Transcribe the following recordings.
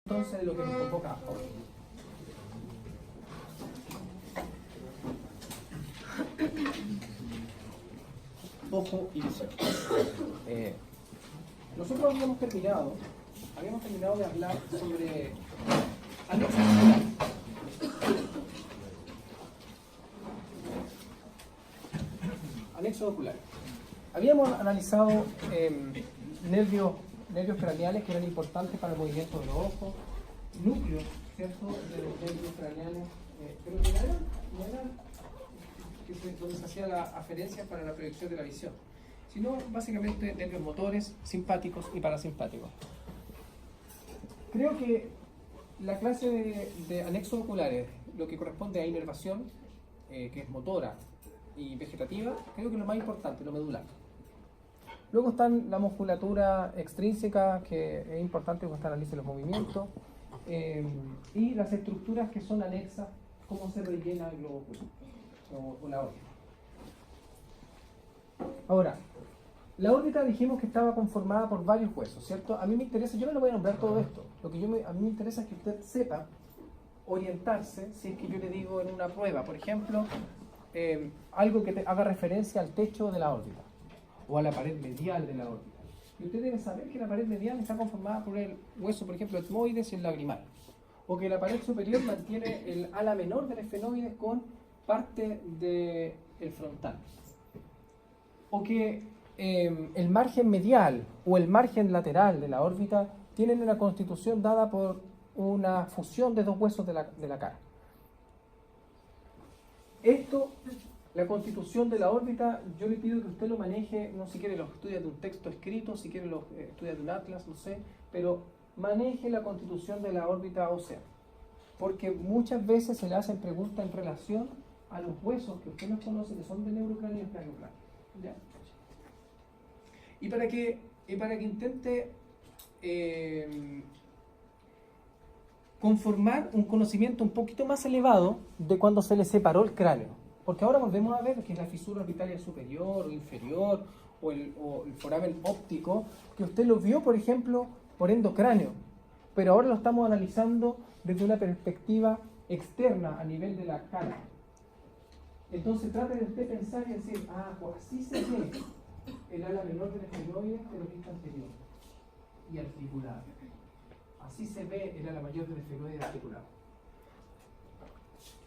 entonces de lo que nos convoca hoy. Ojo y visión. Nosotros habíamos terminado de hablar sobre anexos oculares. Anexos oculares. Habíamos analizado nervios craneales que eran importantes para el movimiento de los ojos, núcleos, ¿cierto?, de los nervios craneales, pero que no eran donde se hacía la aferencia para la proyección de la visión, sino básicamente nervios motores, simpáticos y parasimpáticos. Creo que la clase de anexos oculares, lo que corresponde a inervación, que es motora y vegetativa, creo que es lo más importante, lo medular. Luego están la musculatura extrínseca, que es importante cuando se analice los movimientos, y las estructuras que son anexas, cómo se rellena el globo ocular o la órbita. Ahora, la órbita dijimos que estaba conformada por varios huesos, ¿cierto? A mí me interesa, yo no le voy a nombrar todo esto, lo que a mí me interesa es que usted sepa orientarse si es que yo le digo en una prueba, por ejemplo, algo que haga referencia al techo de la órbita o a la pared medial de la órbita. Y usted debe saber que la pared medial está conformada por el hueso, por ejemplo, etmoides y el lagrimal, o que la pared superior mantiene el ala menor del esfenoides con parte del frontal, o que el margen medial o el margen lateral de la órbita tienen una constitución dada por una fusión de dos huesos de la cara. Esto, la constitución de la órbita, yo le pido que usted lo maneje, no si quiere lo estudia de un texto escrito, si quiere lo estudia de un atlas, no sé, pero maneje la constitución de la órbita ósea, porque muchas veces se le hacen preguntas en relación a los huesos que usted no conoce, que son de neurocráneo y craniocráneo. ¿Ya? Y para que intente conformar un conocimiento un poquito más elevado de cuando se le separó el cráneo. Porque ahora volvemos a ver que es la fisura orbitaria superior o inferior o el foramen óptico, que usted lo vio, por ejemplo, por endocráneo, pero ahora lo estamos analizando desde una perspectiva externa a nivel de la cara. Entonces trate de usted pensar y decir, pues así se ve el ala menor del esfenoide de la vista anterior y articulada. Así se ve el ala mayor del esfenoide articulado.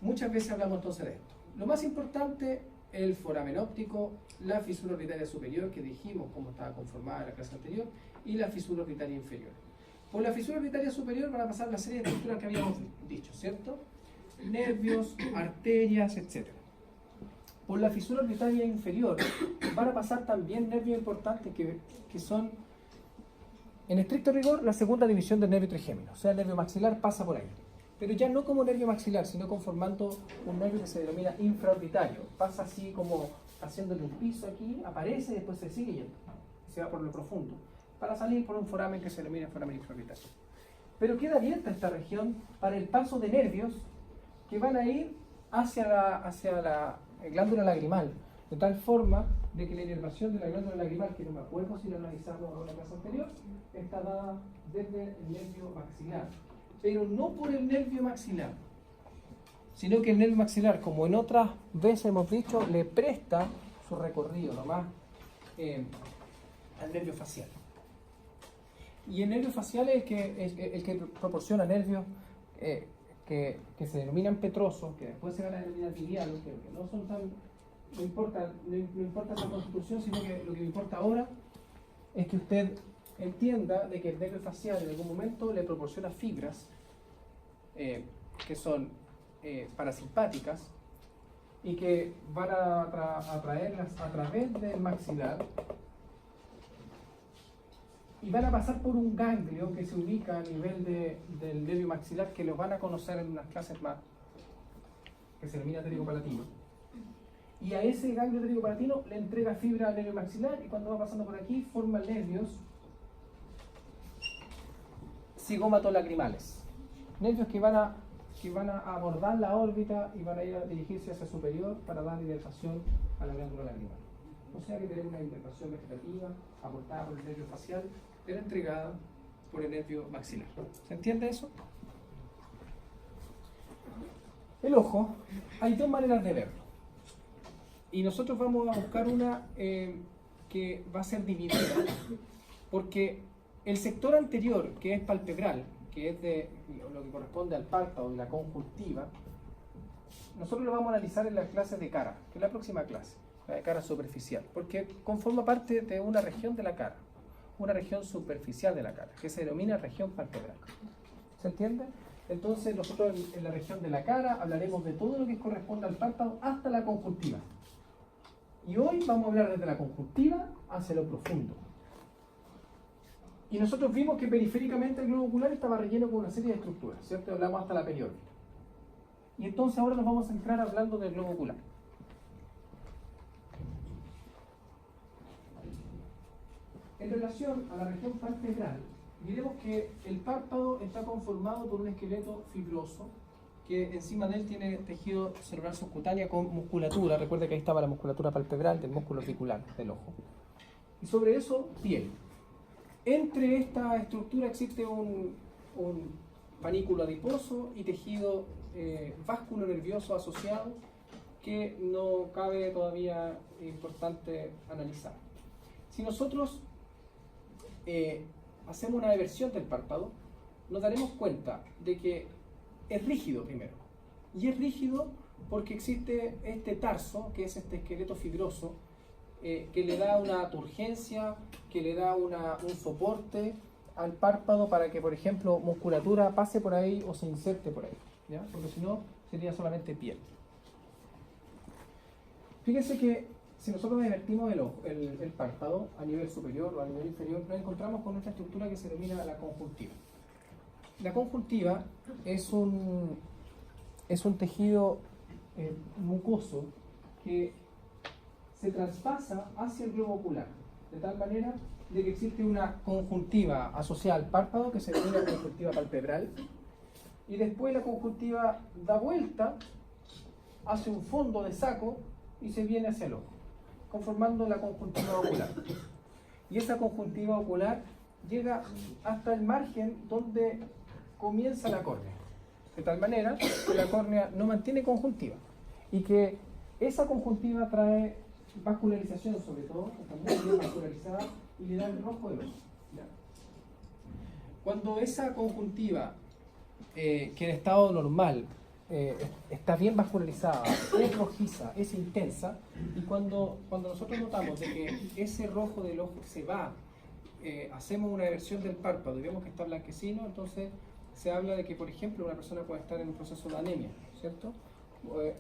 Muchas veces hablamos entonces de esto. Lo más importante, el foramen óptico, la fisura orbitaria superior, que dijimos cómo estaba conformada en la clase anterior, y la fisura orbitaria inferior. Por la fisura orbitaria superior van a pasar la serie de estructuras que habíamos dicho, ¿cierto? Nervios, arterias, etc. Por la fisura orbitaria inferior van a pasar también nervios importantes que son, en estricto rigor, la segunda división del nervio trigémino. O sea, el nervio maxilar pasa por ahí. Pero ya no como nervio maxilar, sino conformando un nervio que se denomina infraorbitario. Pasa así como haciéndole un piso aquí, aparece y después se sigue yendo. Se va por lo profundo, para salir por un foramen que se denomina foramen infraorbitario. Pero queda abierta esta región para el paso de nervios que van a ir hacia la glándula lagrimal, de tal forma de que la inervación de la glándula lagrimal, que no me acuerdo si lo analizamos en la clase anterior, está dada desde el nervio maxilar, pero no por el nervio maxilar, sino que el nervio maxilar, como en otras veces hemos dicho, le presta su recorrido nomás al nervio facial. Y el nervio facial es el que proporciona nervios que se denominan petrosos, que después se van a denominar bilianos, que no son tan, no importa esa constitución, sino que lo que me importa ahora es que usted entienda de que el nervio facial en algún momento le proporciona fibras que son parasimpáticas y que van a atraerlas a través del maxilar y van a pasar por un ganglio que se ubica a nivel del nervio maxilar, que los van a conocer en unas clases más, que se denomina pterigopalatino. Y a ese ganglio pterigopalatino le entrega fibra al nervio maxilar, y cuando va pasando por aquí forma nervios cigomatolagrimales. Nervios que van a abordar la órbita y van a ir a dirigirse hacia superior para dar inervación a la glándula lagrimal. O sea que tenemos una inervación vegetativa aportada por el nervio facial, pero entregada por el nervio maxilar. ¿Se entiende eso? El ojo, hay dos maneras de verlo. Y nosotros vamos a buscar una que va a ser dividida, porque el sector anterior, que es palpebral, que es de lo que corresponde al párpado y la conjuntiva, nosotros lo vamos a analizar en las clases de cara, que es la próxima clase, la de cara superficial, porque conforma parte de una región de la cara, una región superficial de la cara, que se denomina región palpebral. ¿Se entiende? Entonces nosotros en la región de la cara hablaremos de todo lo que corresponde al párpado hasta la conjuntiva. Y hoy vamos a hablar desde la conjuntiva hacia lo profundo. Y nosotros vimos que periféricamente el globo ocular estaba relleno con una serie de estructuras, ¿cierto? Hablamos hasta la periórbita. Y entonces ahora nos vamos a entrar hablando del globo ocular. En relación a la región palpebral, diremos que el párpado está conformado por un esqueleto fibroso que encima de él tiene tejido cerebral subcutáneo con musculatura. Recuerda que ahí estaba la musculatura palpebral del músculo orbicular del ojo. Y sobre eso, piel. Entre esta estructura existe un panículo adiposo y tejido vásculo nervioso asociado que no cabe todavía importante analizar. Si nosotros hacemos una eversión del párpado, nos daremos cuenta de que es rígido primero. Y es rígido porque existe este tarso, que es este esqueleto fibroso, que le da una turgencia, que le da un soporte al párpado para que, por ejemplo, musculatura pase por ahí o se inserte por ahí, ¿ya? Porque si no, sería solamente piel. Fíjense que si nosotros invertimos el párpado a nivel superior o a nivel inferior, nos encontramos con esta estructura que se denomina la conjuntiva. La conjuntiva es un tejido mucoso que se traspasa hacia el globo ocular, de tal manera de que existe una conjuntiva asociada al párpado que se denomina conjuntiva palpebral, y después la conjuntiva da vuelta, hace un fondo de saco y se viene hacia el ojo, conformando la conjuntiva ocular. Y esa conjuntiva ocular llega hasta el margen donde comienza la córnea, de tal manera que la córnea no mantiene conjuntiva y que esa conjuntiva trae vascularización, sobre todo, está muy bien vascularizada y le da el rojo del ojo. ¿Ya? Cuando esa conjuntiva, que en estado normal está bien vascularizada, es rojiza, es intensa, y cuando nosotros notamos de que ese rojo del ojo se va, hacemos una eversión del párpado y vemos que está blanquecino, entonces se habla de que, por ejemplo, una persona puede estar en un proceso de anemia, ¿cierto?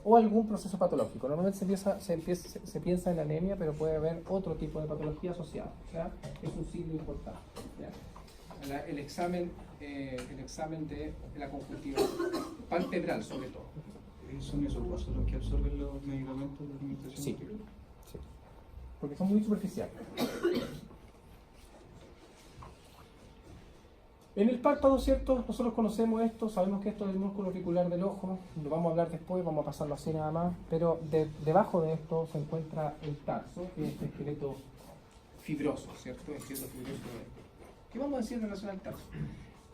O algún proceso patológico. Normalmente se piensa en anemia, pero puede haber otro tipo de patología asociada. ¿Ya? Es un signo importante. ¿Ya? El examen de la conjuntiva palpebral, sobre todo. ¿Son esos vasos los que absorben los medicamentos de administración? Sí, sí, porque son muy superficiales. En el párpado, ¿cierto? Nosotros conocemos esto, sabemos que esto es el músculo auricular del ojo, lo vamos a hablar después, vamos a pasarlo así nada más, pero debajo de esto se encuentra el tarso, que es este esqueleto fibroso, ¿cierto? El esqueleto fibroso. ¿Qué vamos a decir en relación al tarso?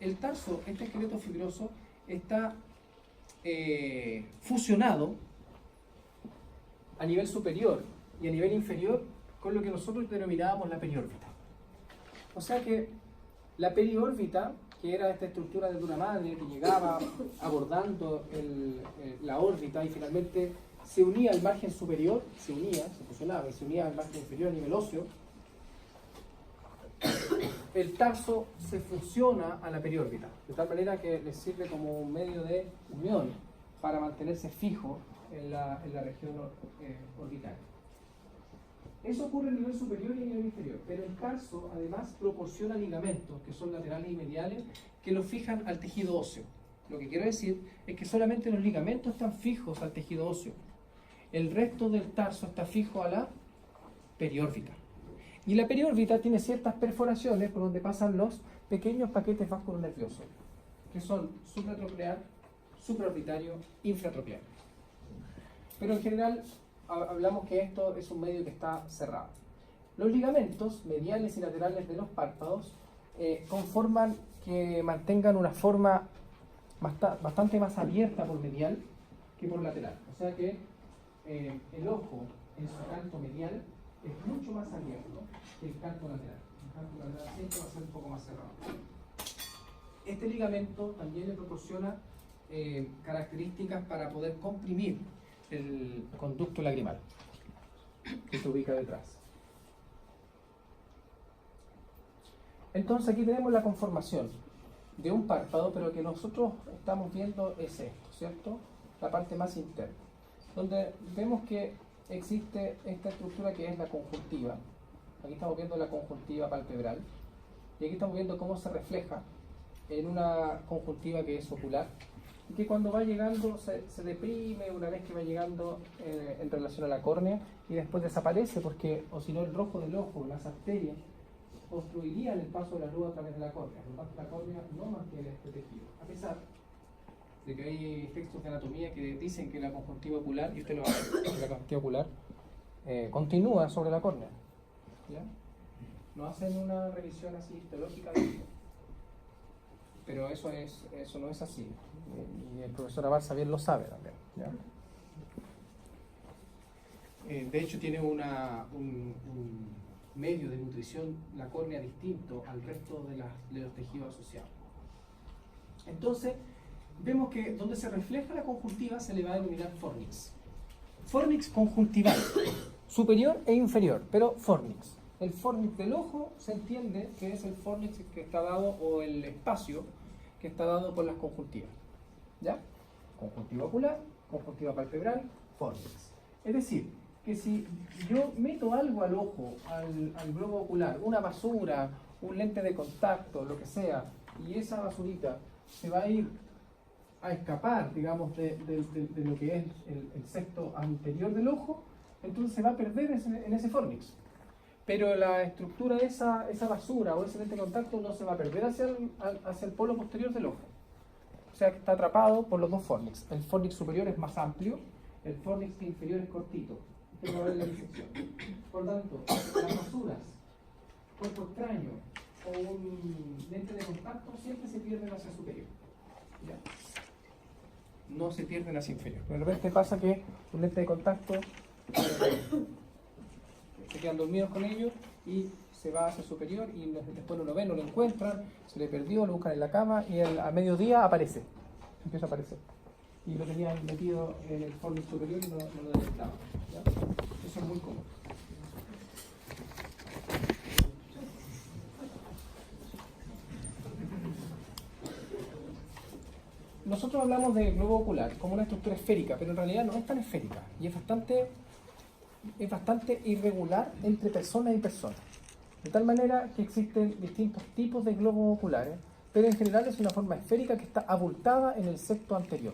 El tarso, este esqueleto fibroso, está fusionado a nivel superior y a nivel inferior con lo que nosotros denominábamos la periórbita. O sea que la periórbita, que era esta estructura de una madre que llegaba abordando la órbita y finalmente se unía al margen superior, se fusionaba y se unía al margen inferior a nivel óseo, el tarso se fusiona a la periórbita, de tal manera que le sirve como un medio de unión para mantenerse fijo en la región orbital. Eso ocurre a nivel superior y a nivel inferior, pero el tarso además proporciona ligamentos que son laterales y mediales que los fijan al tejido óseo. Lo que quiero decir es que solamente los ligamentos están fijos al tejido óseo. El resto del tarso está fijo a la periórbita. Y la periórbita tiene ciertas perforaciones por donde pasan los pequeños paquetes vasculonerviosos, que son supratroclear, supraorbitario, infratroclear. Pero en general hablamos que esto es un medio que está cerrado. Los ligamentos mediales y laterales de los párpados conforman que mantengan una forma bastante más abierta por medial que por lateral. O sea que el ojo en su canto medial es mucho más abierto que el canto lateral. El canto lateral siempre va a ser un poco más cerrado. Este ligamento también le proporciona características para poder comprimir el conducto lagrimal que se ubica detrás. Entonces aquí tenemos la conformación de un párpado, pero que nosotros estamos viendo es esto, ¿cierto? La parte más interna, donde vemos que existe esta estructura que es la conjuntiva. Aquí estamos viendo la conjuntiva palpebral y aquí estamos viendo cómo se refleja en una conjuntiva que es ocular y que cuando va llegando se deprime una vez que va llegando en relación a la córnea y después desaparece porque, o si no, el rojo del ojo, las arterias obstruirían el paso de la luz a través de la córnea. Por lo tanto, la córnea no mantiene este tejido, a pesar de que hay textos de anatomía que dicen que la conjuntiva ocular, y usted lo va a ver, la conjuntiva ocular continúa sobre la córnea, ¿ya? No hacen una revisión así histológica de esto, pero eso no es así, y el profesor Abarza bien lo sabe también, ¿ya? De hecho tiene un medio de nutrición, la córnea, distinto al resto de los tejidos asociados. Entonces vemos que donde se refleja la conjuntiva se le va a denominar fornix. Fornix conjuntival, superior e inferior, pero fornix. El fornix del ojo se entiende que es el fornix que está dado, o el espacio que está dado por las conjuntivas, ¿ya? Conjuntiva ocular, conjuntiva palpebral, fornix. Es decir, que si yo meto algo al ojo, al globo ocular, una basura, un lente de contacto, lo que sea, y esa basurita se va a ir a escapar, digamos, de lo que es el sexto anterior del ojo, entonces se va a perder en ese fornix. Pero la estructura de esa basura o ese lente de contacto no se va a perder hacia el polo posterior del ojo. O sea que está atrapado por los dos fornix. El fornix superior es más amplio, el fornix inferior es cortito. Esto va a ver la disección. Por lo tanto, las basuras, cuerpo extraño o un lente de contacto siempre se pierden hacia superior. ¿Ya? No se pierden hacia inferior. De repente pasa que un lente de contacto se quedan dormidos con ellos y se va hacia superior y después no lo ven, no lo encuentran, se le perdió, lo buscan en la cama y a mediodía aparece, empieza a aparecer. Y lo tenían metido en el fornix superior y no lo detectaban. ¿Ya? Eso es muy común. Nosotros hablamos del globo ocular como una estructura esférica, pero en realidad no es tan esférica y es bastante irregular entre persona y persona. De tal manera que existen distintos tipos de globos oculares, pero en general es una forma esférica que está abultada en el sexto anterior.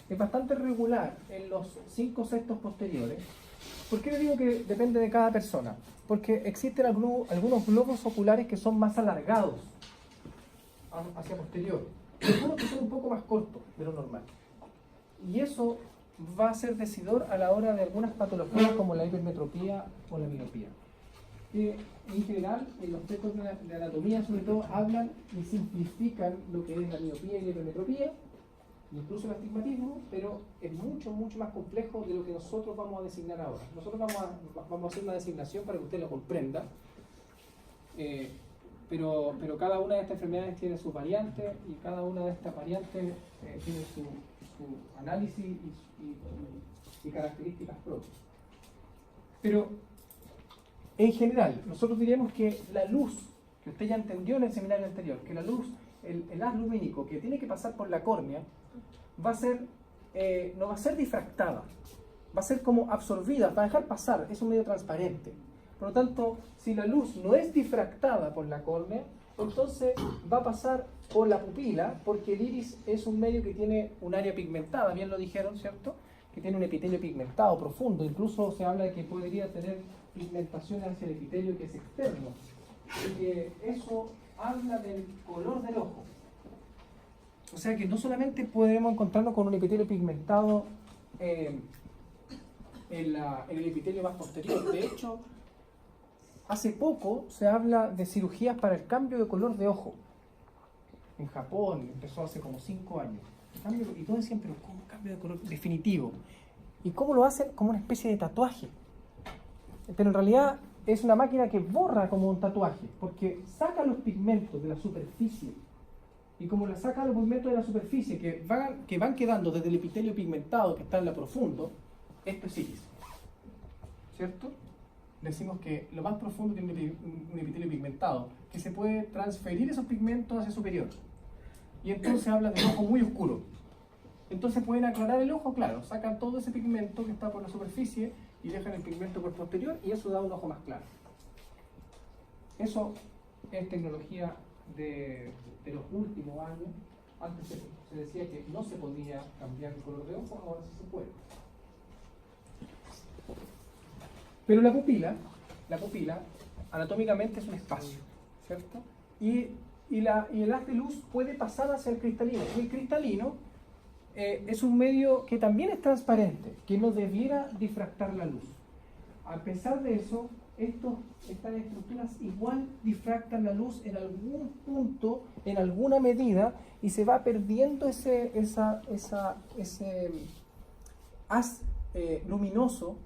Es bastante regular en los 5 sextos posteriores. ¿Por qué le digo que depende de cada persona? Porque existen algunos globos oculares que son más alargados hacia posterior, y algunos que son un poco más cortos de lo normal. Y eso va a ser decidor a la hora de algunas patologías como la hipermetropía o la miopía. En general, en los textos de anatomía sobre todo hablan y simplifican lo que es la miopía y la hipermetropía, incluso el astigmatismo, pero es mucho más complejo de lo que nosotros vamos a designar ahora. Nosotros vamos a hacer una designación para que usted lo comprenda, pero cada una de estas enfermedades tiene sus variantes y cada una de estas variantes tiene su análisis y características propias. Pero en general, nosotros diríamos que la luz, que usted ya entendió en el seminario anterior, que la luz, el haz lumínico que tiene que pasar por la córnea, va a ser, no va a ser difractada, va a ser como absorbida, va a dejar pasar, es un medio transparente. Por lo tanto, si la luz no es difractada por la córnea, entonces va a pasar por la pupila, porque el iris es un medio que tiene un área pigmentada, bien lo dijeron, ¿cierto? Que tiene un epitelio pigmentado profundo, incluso se habla de que podría tener pigmentación hacia el epitelio que es externo. Y que eso habla del color del ojo. O sea que no solamente podemos encontrarnos con un epitelio pigmentado en el epitelio más posterior. De hecho, hace poco se habla de cirugías para el cambio de color de ojo. en Japón, empezó hace como 5 años. Y todos decían, pero ¿cómo cambio de color definitivo? ¿Y cómo lo hacen? Como una especie de tatuaje. Pero en realidad es una máquina que borra como un tatuaje, porque saca los pigmentos de la superficie. Y como la saca los pigmentos de la superficie que van quedando desde el epitelio pigmentado que está en la profundo, esto es iris. ¿Cierto? Decimos que lo más profundo tiene un epitelio pigmentado, que se puede transferir esos pigmentos hacia superior. Y entonces habla de un ojo muy oscuro. Entonces pueden aclarar el ojo, claro, sacan todo ese pigmento que está por la superficie y dejan el pigmento por posterior y eso da un ojo más claro. Eso es tecnología de los últimos años. Antes se decía que no se podía cambiar el color de ojo, ahora sí se puede. Pero la pupila anatómicamente es un espacio, ¿cierto? Y el haz de luz puede pasar hacia el cristalino. Y el cristalino es un medio que también es transparente, que no debiera difractar la luz. A pesar de eso, estas estructuras igual difractan la luz en algún punto, en alguna medida, y se va perdiendo ese haz luminoso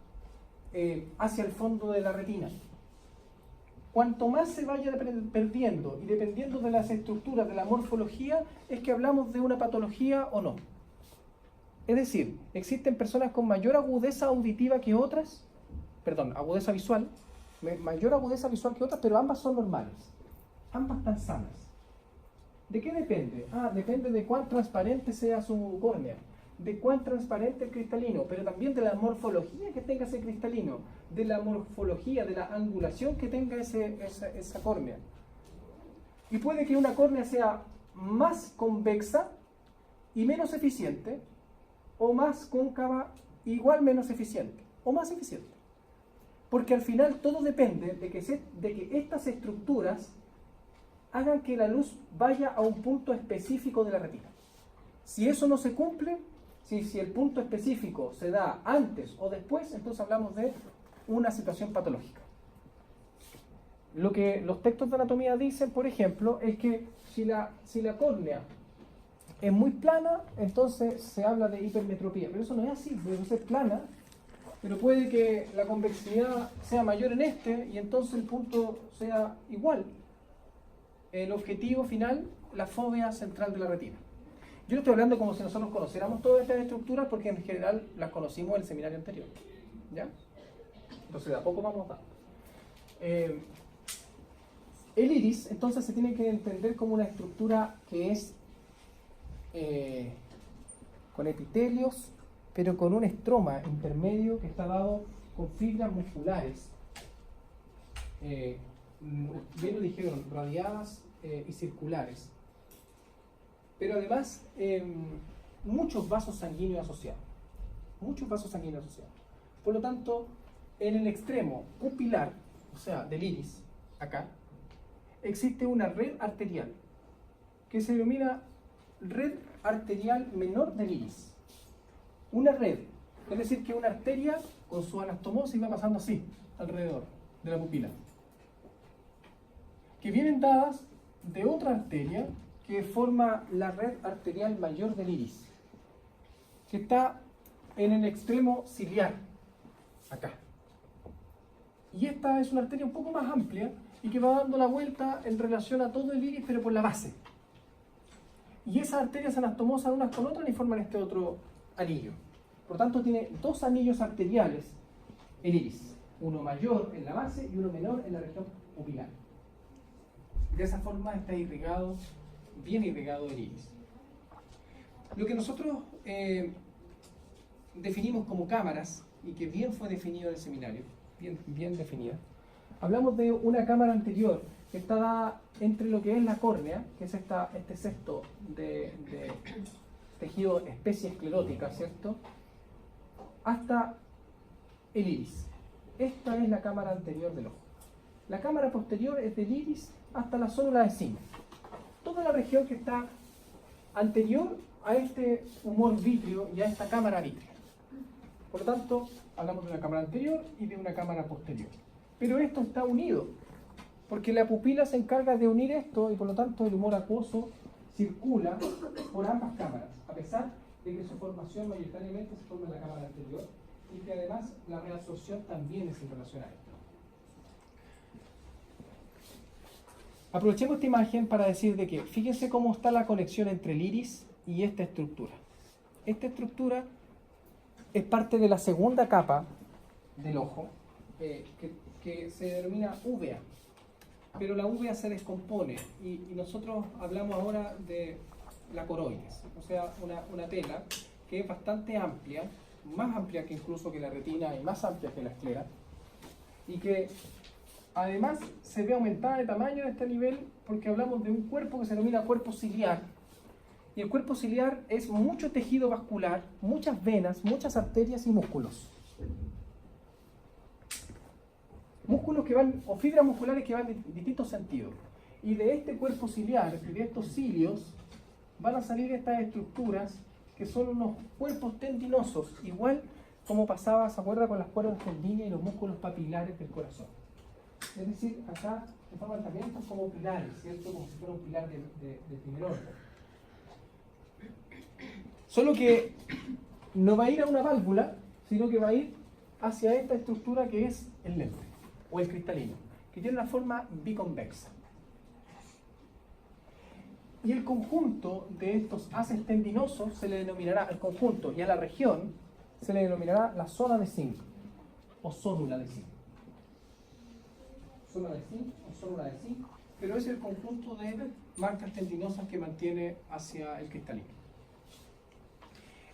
hacia el fondo de la retina. Cuanto más se vaya perdiendo y dependiendo de las estructuras, de la morfología, es que hablamos de una patología o no. Es decir, existen personas con mayor agudeza auditiva que otras, agudeza visual, mayor agudeza visual que otras, pero ambas son normales, ambas están sanas. ¿De qué depende? Depende de cuán transparente sea su córnea, de cuán transparente el cristalino, pero también de la morfología que tenga ese cristalino, de la morfología, de la angulación que tenga esa córnea. Y puede que una córnea sea más convexa y menos eficiente, o más cóncava, igual menos eficiente, o más eficiente. Porque al final todo depende de que estas estructuras hagan que la luz vaya a un punto específico de la retina. Si eso no se cumple, si el punto específico se da antes o después, entonces hablamos de una situación patológica. Lo que los textos de anatomía dicen, por ejemplo, es que si la córnea es muy plana, entonces se habla de hipermetropía. Pero eso no es así, puede ser plana, pero puede que la convexidad sea mayor en y entonces el punto sea igual. El objetivo final, la fóvea central de la retina. Yo le estoy hablando como si nosotros conociéramos todas estas estructuras porque en general las conocimos en el seminario anterior. ¿Ya? Entonces de a poco vamos dando. El iris, entonces, se tiene que entender como una estructura que es con epitelios, pero con un estroma intermedio que está dado con fibras musculares. Bien lo dijeron, radiadas y circulares. Pero además, muchos vasos sanguíneos asociados. Por lo tanto, en el extremo pupilar, o sea, del iris, acá, existe una red arterial que se denomina red arterial menor del iris. Una red, es decir, que una arteria con su anastomosis va pasando así, alrededor de la pupila, que vienen dadas de otra arteria que forma la red arterial mayor del iris, que está en el extremo ciliar, acá. Y esta es una arteria un poco más amplia y que va dando la vuelta en relación a todo el iris, pero por la base. Y esas arterias se anastomosan unas con otras y forman este otro anillo. Por tanto, tiene dos anillos arteriales el iris, uno mayor en la base y uno menor en la región pupilar. De esa forma está irrigado, bien irrigado el iris. Lo que nosotros definimos como cámaras, y que bien fue definido en el seminario, bien definida, hablamos de una cámara anterior que está dada entre lo que es la córnea, que es este cesto de tejido especie esclerótica, ¿cierto?, hasta el iris. Esta es la cámara anterior del ojo. La cámara posterior es del iris hasta la célula de zinc. Toda la región que está anterior a este humor vítreo y a esta cámara vítrea. Por lo tanto, hablamos de una cámara anterior y de una cámara posterior. Pero esto está unido, porque la pupila se encarga de unir esto y por lo tanto el humor acuoso circula por ambas cámaras, a pesar de que su formación mayoritariamente se forma en la cámara anterior y que además la reabsorción también es en relación a esto. Aprovechemos esta imagen para decir de que fíjense cómo está la conexión entre el iris y esta estructura. Esta estructura es parte de la segunda capa del ojo, que se denomina uvea, pero la uvea se descompone y nosotros hablamos ahora de la coroides, o sea, una tela que es bastante amplia, más amplia que incluso que la retina y más amplia que la esclera, y que además se ve aumentada de tamaño en este nivel porque hablamos de un cuerpo que se denomina cuerpo ciliar, y el cuerpo ciliar es mucho tejido vascular, muchas venas, muchas arterias y músculos. Músculos que van, o fibras musculares que van en distintos sentidos. Y de este cuerpo ciliar, de estos cilios, van a salir estas estructuras que son unos cuerpos tendinosos, igual como pasaba, ¿se acuerda?, con las cuerdas tendinas y los músculos papilares del corazón. Es decir, acá se forman también como pilares, ¿cierto?, como si fuera un pilar de primer orden. Solo que no va a ir a una válvula, sino que va a ir hacia esta estructura que es el lente, o el cristalino, que tiene una forma biconvexa. Y el conjunto de estos haces tendinosos se le denominará, el conjunto y a la región, se le denominará la zona de zinc, o zónula de zinc. Zona de zinc o zónula de zinc, pero es el conjunto de marcas tendinosas que mantiene hacia el cristalino.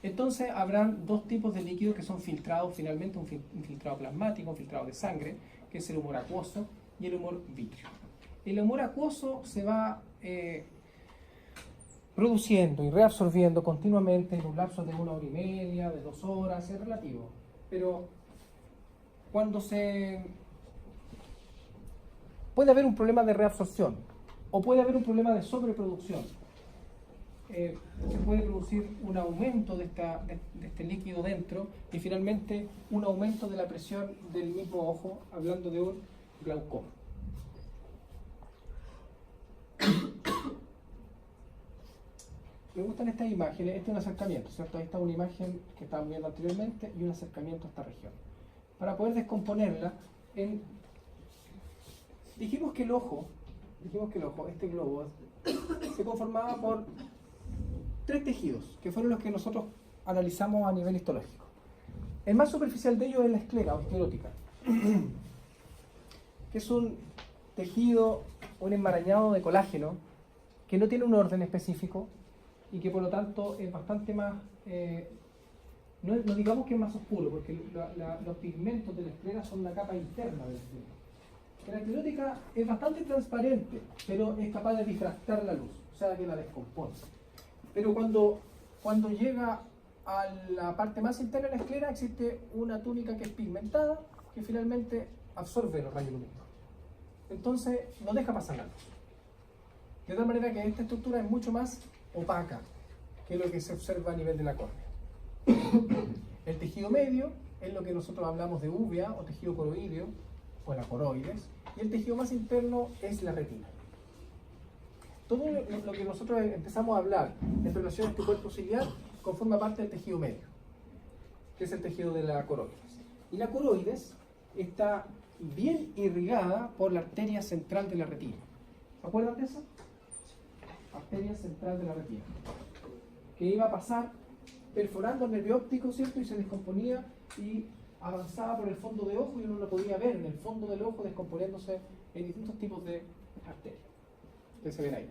Entonces habrán dos tipos de líquidos que son filtrados finalmente, un filtrado plasmático, un filtrado de sangre, que es el humor acuoso, y el humor vítreo. El humor acuoso se va produciendo y reabsorbiendo continuamente en un lapso de 1 hora y media, de 2 horas, es relativo. Pero cuando puede haber un problema de reabsorción o puede haber un problema de sobreproducción. Se puede producir un aumento de este líquido dentro y finalmente un aumento de la presión del mismo ojo, hablando de un glaucoma. Me gustan estas imágenes, este es un acercamiento, ¿cierto? Ahí está una imagen que estábamos viendo anteriormente y un acercamiento a esta región. Para poder descomponerla, dijimos que el ojo, este globo, se conformaba por 3 tejidos, que fueron los que nosotros analizamos a nivel histológico. El más superficial de ellos es la esclera o esclerótica, que es un tejido, un enmarañado de colágeno, que no tiene un orden específico y que por lo tanto es bastante más, no digamos que es más oscuro, porque los pigmentos de la esclera son la capa interna de la esclera. La esclerótica es bastante transparente, pero es capaz de difractar la luz, o sea que la descompone. Pero cuando llega a la parte más interna de la esclera existe una túnica que es pigmentada, que finalmente absorbe los rayos lumínicos. Entonces no deja pasar la luz. De tal manera que esta estructura es mucho más opaca que lo que se observa a nivel de la córnea. El tejido medio es lo que nosotros hablamos de uvea o tejido coroideo, o la coroides, y el tejido más interno es la retina. Todo lo que nosotros empezamos a hablar en relación a este cuerpo ciliar conforma parte del tejido medio, que es el tejido de la coroides. Y la coroides está bien irrigada por la arteria central de la retina. ¿Se acuerdan de eso? Arteria central de la retina, que iba a pasar perforando el nervio óptico, ¿cierto? Y se descomponía y avanzaba por el fondo de ojo y uno lo podía ver en el fondo del ojo descomponiéndose en distintos tipos de arterias que se ven ahí.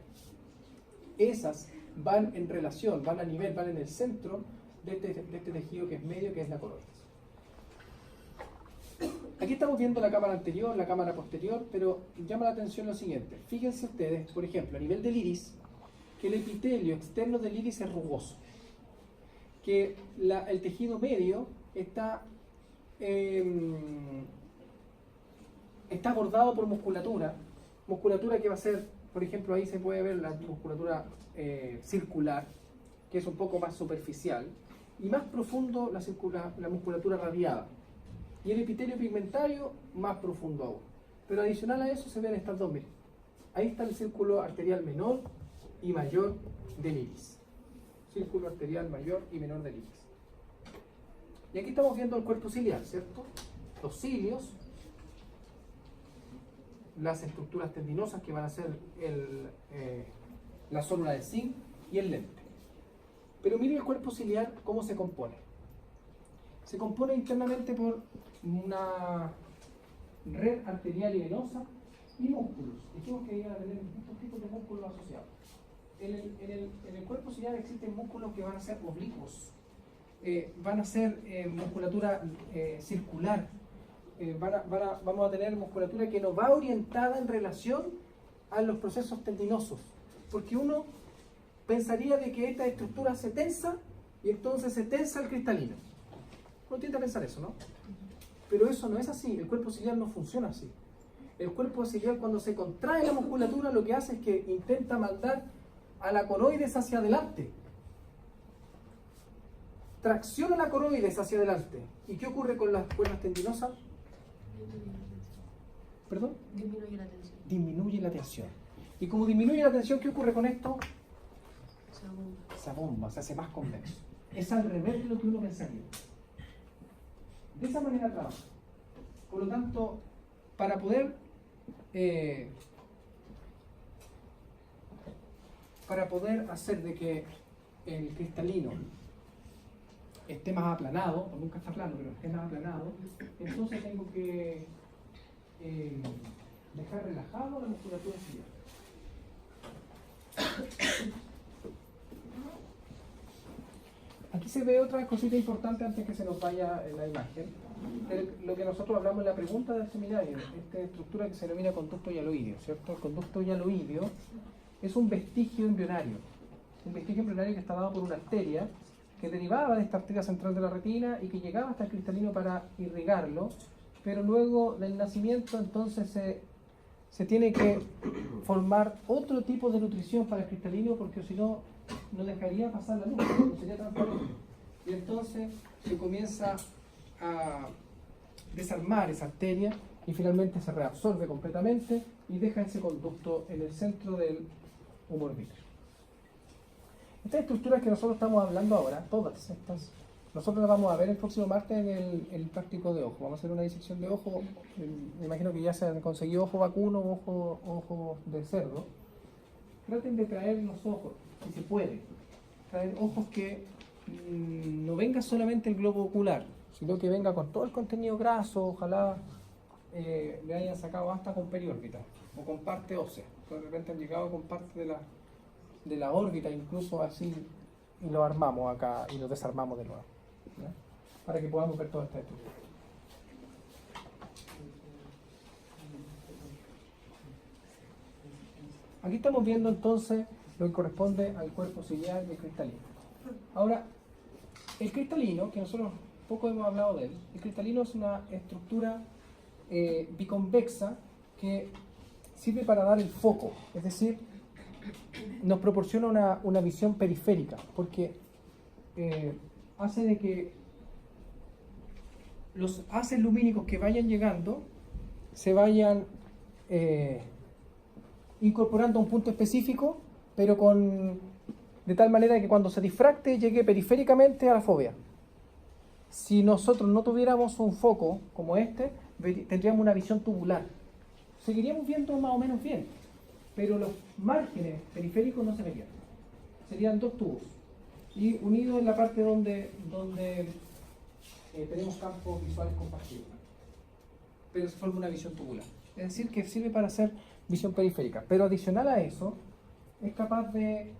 Esas van en relación, van a nivel, van en el centro de este tejido que es medio, que es la coroides. Aquí estamos viendo la cámara anterior, la cámara posterior, pero llama la atención lo siguiente. Fíjense ustedes, por ejemplo, a nivel del iris, que el epitelio externo del iris es rugoso, que el tejido medio está bordado por musculatura que va a ser, por ejemplo, ahí se puede ver la musculatura circular, que es un poco más superficial, y más profundo la musculatura radiada, y el epitelio pigmentario más profundo aún. Pero adicional a eso se ven estas dos, miren. Ahí está el círculo arterial menor y mayor del iris. Círculo arterial mayor y menor del iris. Y aquí estamos viendo el cuerpo ciliar, ¿cierto? Los cilios, las estructuras tendinosas que van a ser la célula de zinc y el lente. Pero miren el cuerpo ciliar cómo se compone. Se compone internamente por una red arterial y venosa y músculos. Dijimos que iban a tener distintos tipos de músculos asociados. En el cuerpo ciliar existen músculos que van a ser oblicuos, van a ser musculatura circular, vamos a tener musculatura que nos va orientada en relación a los procesos tendinosos, porque uno pensaría de que esta estructura se tensa y entonces se tensa el cristalino. Uno tiende a pensar eso, ¿no? Pero eso no es así, el cuerpo ciliar no funciona así. El cuerpo ciliar, cuando se contrae la musculatura, lo que hace es que intenta mandar a la coroides hacia adelante. Tracciona la coroides hacia adelante. ¿Y qué ocurre con las cuerdas tendinosas? ¿Perdón? Disminuye la tensión. Disminuye la tensión. Y como disminuye la tensión, ¿qué ocurre con esto? Se abomba, se hace más convexo. Es al revés de lo que uno pensaría. De esa manera trabaja. Por lo tanto, para poder hacer de que el cristalino esté más aplanado, o nunca está plano, pero esté más aplanado, entonces tengo que dejar relajado la musculatura ciliar. Aquí se ve otra cosita importante antes que se nos vaya la imagen. Lo que nosotros hablamos en la pregunta del seminario, esta estructura que se denomina conducto hialoideo, ¿cierto? El conducto hialoideo es un vestigio embrionario. Un vestigio embrionario que está dado por una arteria que derivaba de esta arteria central de la retina y que llegaba hasta el cristalino para irrigarlo, pero luego del nacimiento entonces se tiene que formar otro tipo de nutrición para el cristalino, porque si no, no dejaría pasar la luz, no sería transparente. Y entonces se comienza a desarmar esa arteria y finalmente se reabsorbe completamente y deja ese conducto en el centro del humor vítreo. Estas estructuras que nosotros estamos hablando ahora, todas estas, nosotros las vamos a ver el próximo martes en el práctico de ojo. Vamos a hacer una disección de ojo. Me imagino que ya se han conseguido ojo vacuno o ojo de cerdo. Traten de traer los ojos, si se puede. Traer ojos que no venga solamente el globo ocular, sino que venga con todo el contenido graso. Ojalá le hayan sacado hasta con periórbita o con parte ósea. De repente han llegado con parte de la órbita, incluso así, y lo armamos acá y lo desarmamos de nuevo, ¿ya? Para que podamos ver toda esta estructura. Aquí estamos viendo entonces lo que corresponde al cuerpo ciliar y el cristalino. Ahora, el cristalino, que nosotros poco hemos hablado de él, el cristalino es una estructura biconvexa que sirve para dar el foco, es decir, nos proporciona una visión periférica, porque hace de que los haces lumínicos que vayan llegando se vayan incorporando a un punto específico, pero de tal manera que cuando se difracte llegue periféricamente a la fóvea. Si nosotros no tuviéramos un foco como este, tendríamos una visión tubular. Seguiríamos viendo más o menos bien, pero los márgenes periféricos no se verían. Serían dos tubos y unidos en la parte donde tenemos campos visuales compartidos, pero se forma una visión tubular. Es decir, que sirve para hacer visión periférica, pero adicional a eso es capaz de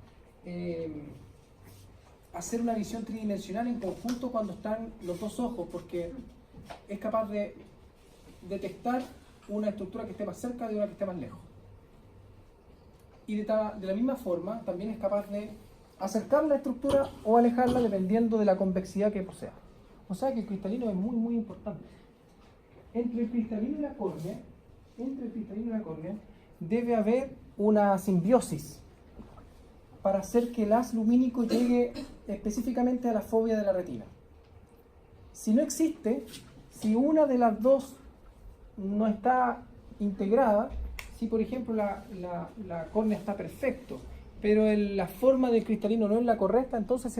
hacer una visión tridimensional en conjunto cuando están los dos ojos, porque es capaz de detectar una estructura que esté más cerca de una que esté más lejos. Y de la misma forma también es capaz de acercar la estructura o alejarla dependiendo de la convexidad que posea. O sea que el cristalino es muy muy importante. Entre el cristalino y la córnea, debe haber una simbiosis para hacer que el haz lumínico llegue específicamente a la fóvea de la retina. Si no existe, si una de las dos no está integrada, si por ejemplo la córnea está perfecto, pero la forma del cristalino no es la correcta, entonces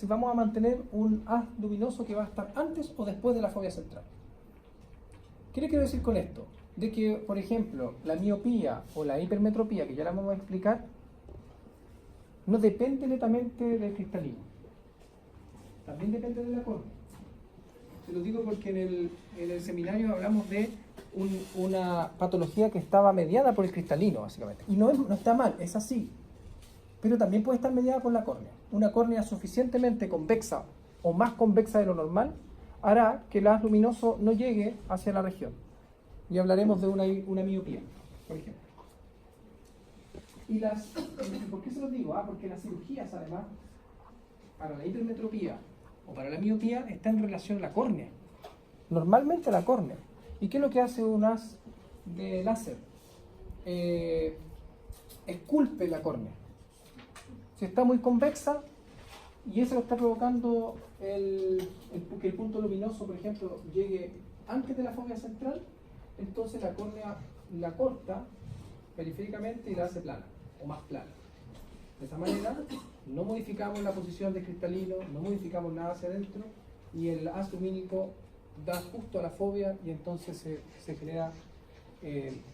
vamos a mantener un haz luminoso que va a estar antes o después de la fobia central. ¿Qué le quiero decir con esto? De que, por ejemplo, la miopía o la hipermetropía, que ya la vamos a explicar, no depende netamente del cristalino, también depende de la córnea. Se lo digo porque en el seminario hablamos de una patología que estaba mediada por el cristalino, básicamente. Y no está mal, es así. Pero también puede estar mediada por la córnea. Una córnea suficientemente convexa o más convexa de lo normal hará que el haz luminoso no llegue hacia la región. Y hablaremos de una miopía, por ejemplo. ¿Por qué se los digo? Porque las cirugías, además, para la hipermetropía o para la miopía, está en relación a la córnea. Normalmente a la córnea. ¿Y qué es lo que hace un haz de láser? Esculpe la córnea. Si está muy convexa y eso lo está provocando que el punto luminoso, por ejemplo, llegue antes de la fovea central, entonces la córnea la corta periféricamente y la hace plana o más plana. De esa manera no modificamos la posición del cristalino, no modificamos nada hacia adentro y el haz lumínico da justo a la fobia y entonces se genera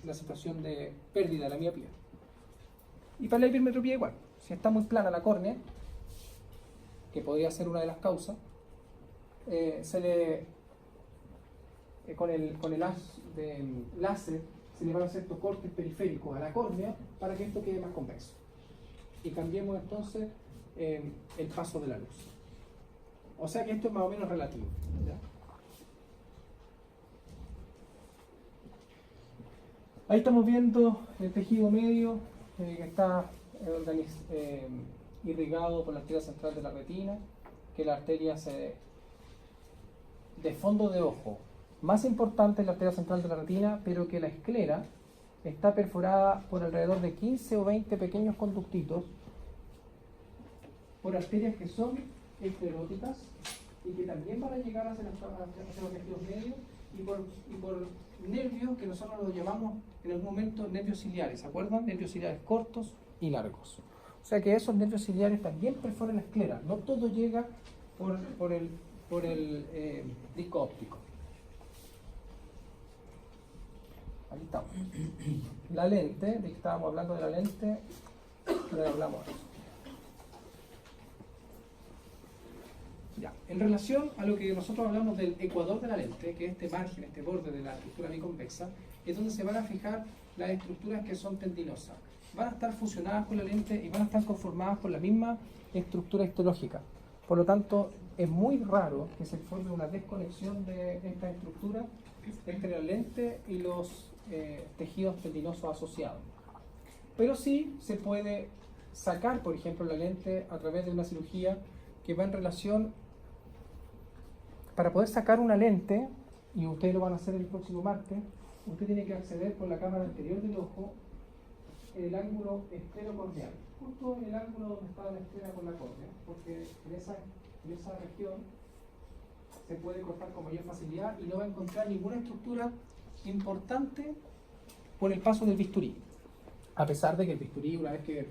la situación de pérdida de la miopía. Y para la hipermetropía igual, si está muy plana la córnea, que podría ser una de las causas, con el haz de láser se le van a hacer estos cortes periféricos a la córnea para que esto quede más convexo. Y cambiemos entonces el paso de la luz. O sea que esto es más o menos relativo, ¿ya? Ahí estamos viendo el tejido medio que está irrigado por la arteria central de la retina, que la arteria de fondo de ojo. Más importante es la arteria central de la retina, pero que la esclera está perforada por alrededor de 15 o 20 pequeños conductitos por arterias que son escleróticas y que también van a llegar hacia los tejidos medios y por nervios que nosotros los llamamos en algún momento nervios ciliares, ¿se acuerdan? Nervios ciliares cortos y largos. O sea que esos nervios ciliares también perforan la esclera, no todo llega por el disco óptico. Aquí estamos. La lente, de que estábamos hablando de la lente, no hablamos de eso. Ya. En relación a lo que nosotros hablamos del ecuador de la lente, que es este margen, este borde de la estructura biconvexa, es donde se van a fijar las estructuras que son tendinosas. Van a estar fusionadas con la lente y van a estar conformadas por la misma estructura histológica. Por lo tanto, es muy raro que se forme una desconexión de esta estructura entre la lente y los tejidos tendinosos asociados. Pero sí se puede sacar, por ejemplo, la lente a través de una cirugía que va en relación. Para poder sacar una lente, y ustedes lo van a hacer el próximo martes, usted tiene que acceder por la cámara anterior del ojo en el ángulo esclerocorneal, justo en el ángulo donde está la esclera con la córnea, porque en esa región se puede cortar con mayor facilidad y no va a encontrar ninguna estructura importante por el paso del bisturí, a pesar de que el bisturí, una vez que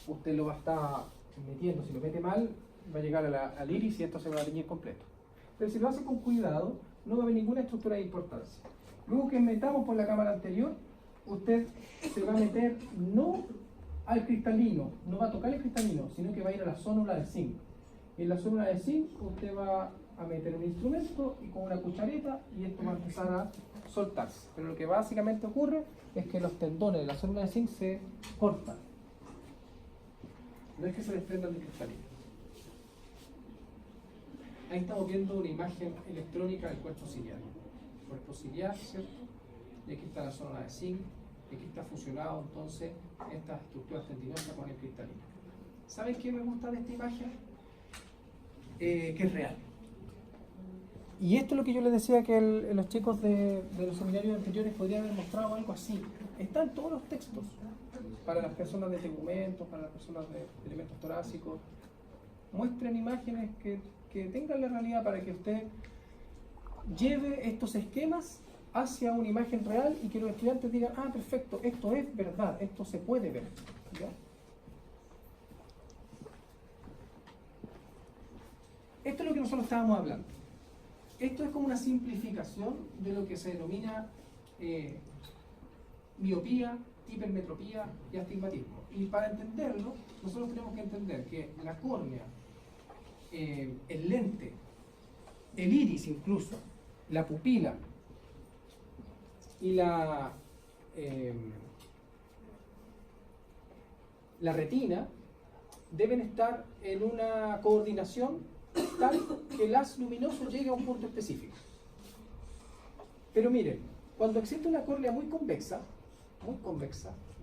usted lo va a estar metiendo, si lo mete mal, va a llegar al iris y esto se va a teñir completo. Pero si lo hace con cuidado, no va a haber ninguna estructura de importancia. Luego que metamos por la cámara anterior, usted se va a meter no al cristalino, no va a tocar el cristalino, sino que va a ir a la zónula de zinc. En la zónula de zinc usted va a meter un instrumento y con una cuchareta y esto va a empezar a soltarse. Pero lo que básicamente ocurre es que los tendones de la zónula de zinc se cortan. No es que se desprendan del cristalino. Ahí estamos viendo una imagen electrónica del cuerpo ciliar. Cuerpo ciliar, ¿cierto? Y aquí está la zona de zinc, y aquí está fusionado entonces estas estructuras tendinosas con el cristalino. ¿Saben qué me gusta de esta imagen? Que es real. Y esto es lo que yo les decía que los chicos de los seminarios anteriores podrían haber mostrado algo así. Están todos los textos para las personas de tegumentos, para las personas de elementos torácicos. Muestren imágenes que tengan la realidad para que usted lleve estos esquemas hacia una imagen real y que los estudiantes digan, ah, perfecto, esto es verdad, esto se puede ver, ¿ya? Esto es lo que nosotros estábamos hablando. Esto es como una simplificación de lo que se denomina miopía, hipermetropía y astigmatismo. Y para entenderlo, nosotros tenemos que entender que la córnea, el lente, el iris incluso, la pupila y la retina deben estar en una coordinación tal que el haz luminoso llegue a un punto específico. Pero miren, cuando existe una córnea muy convexa,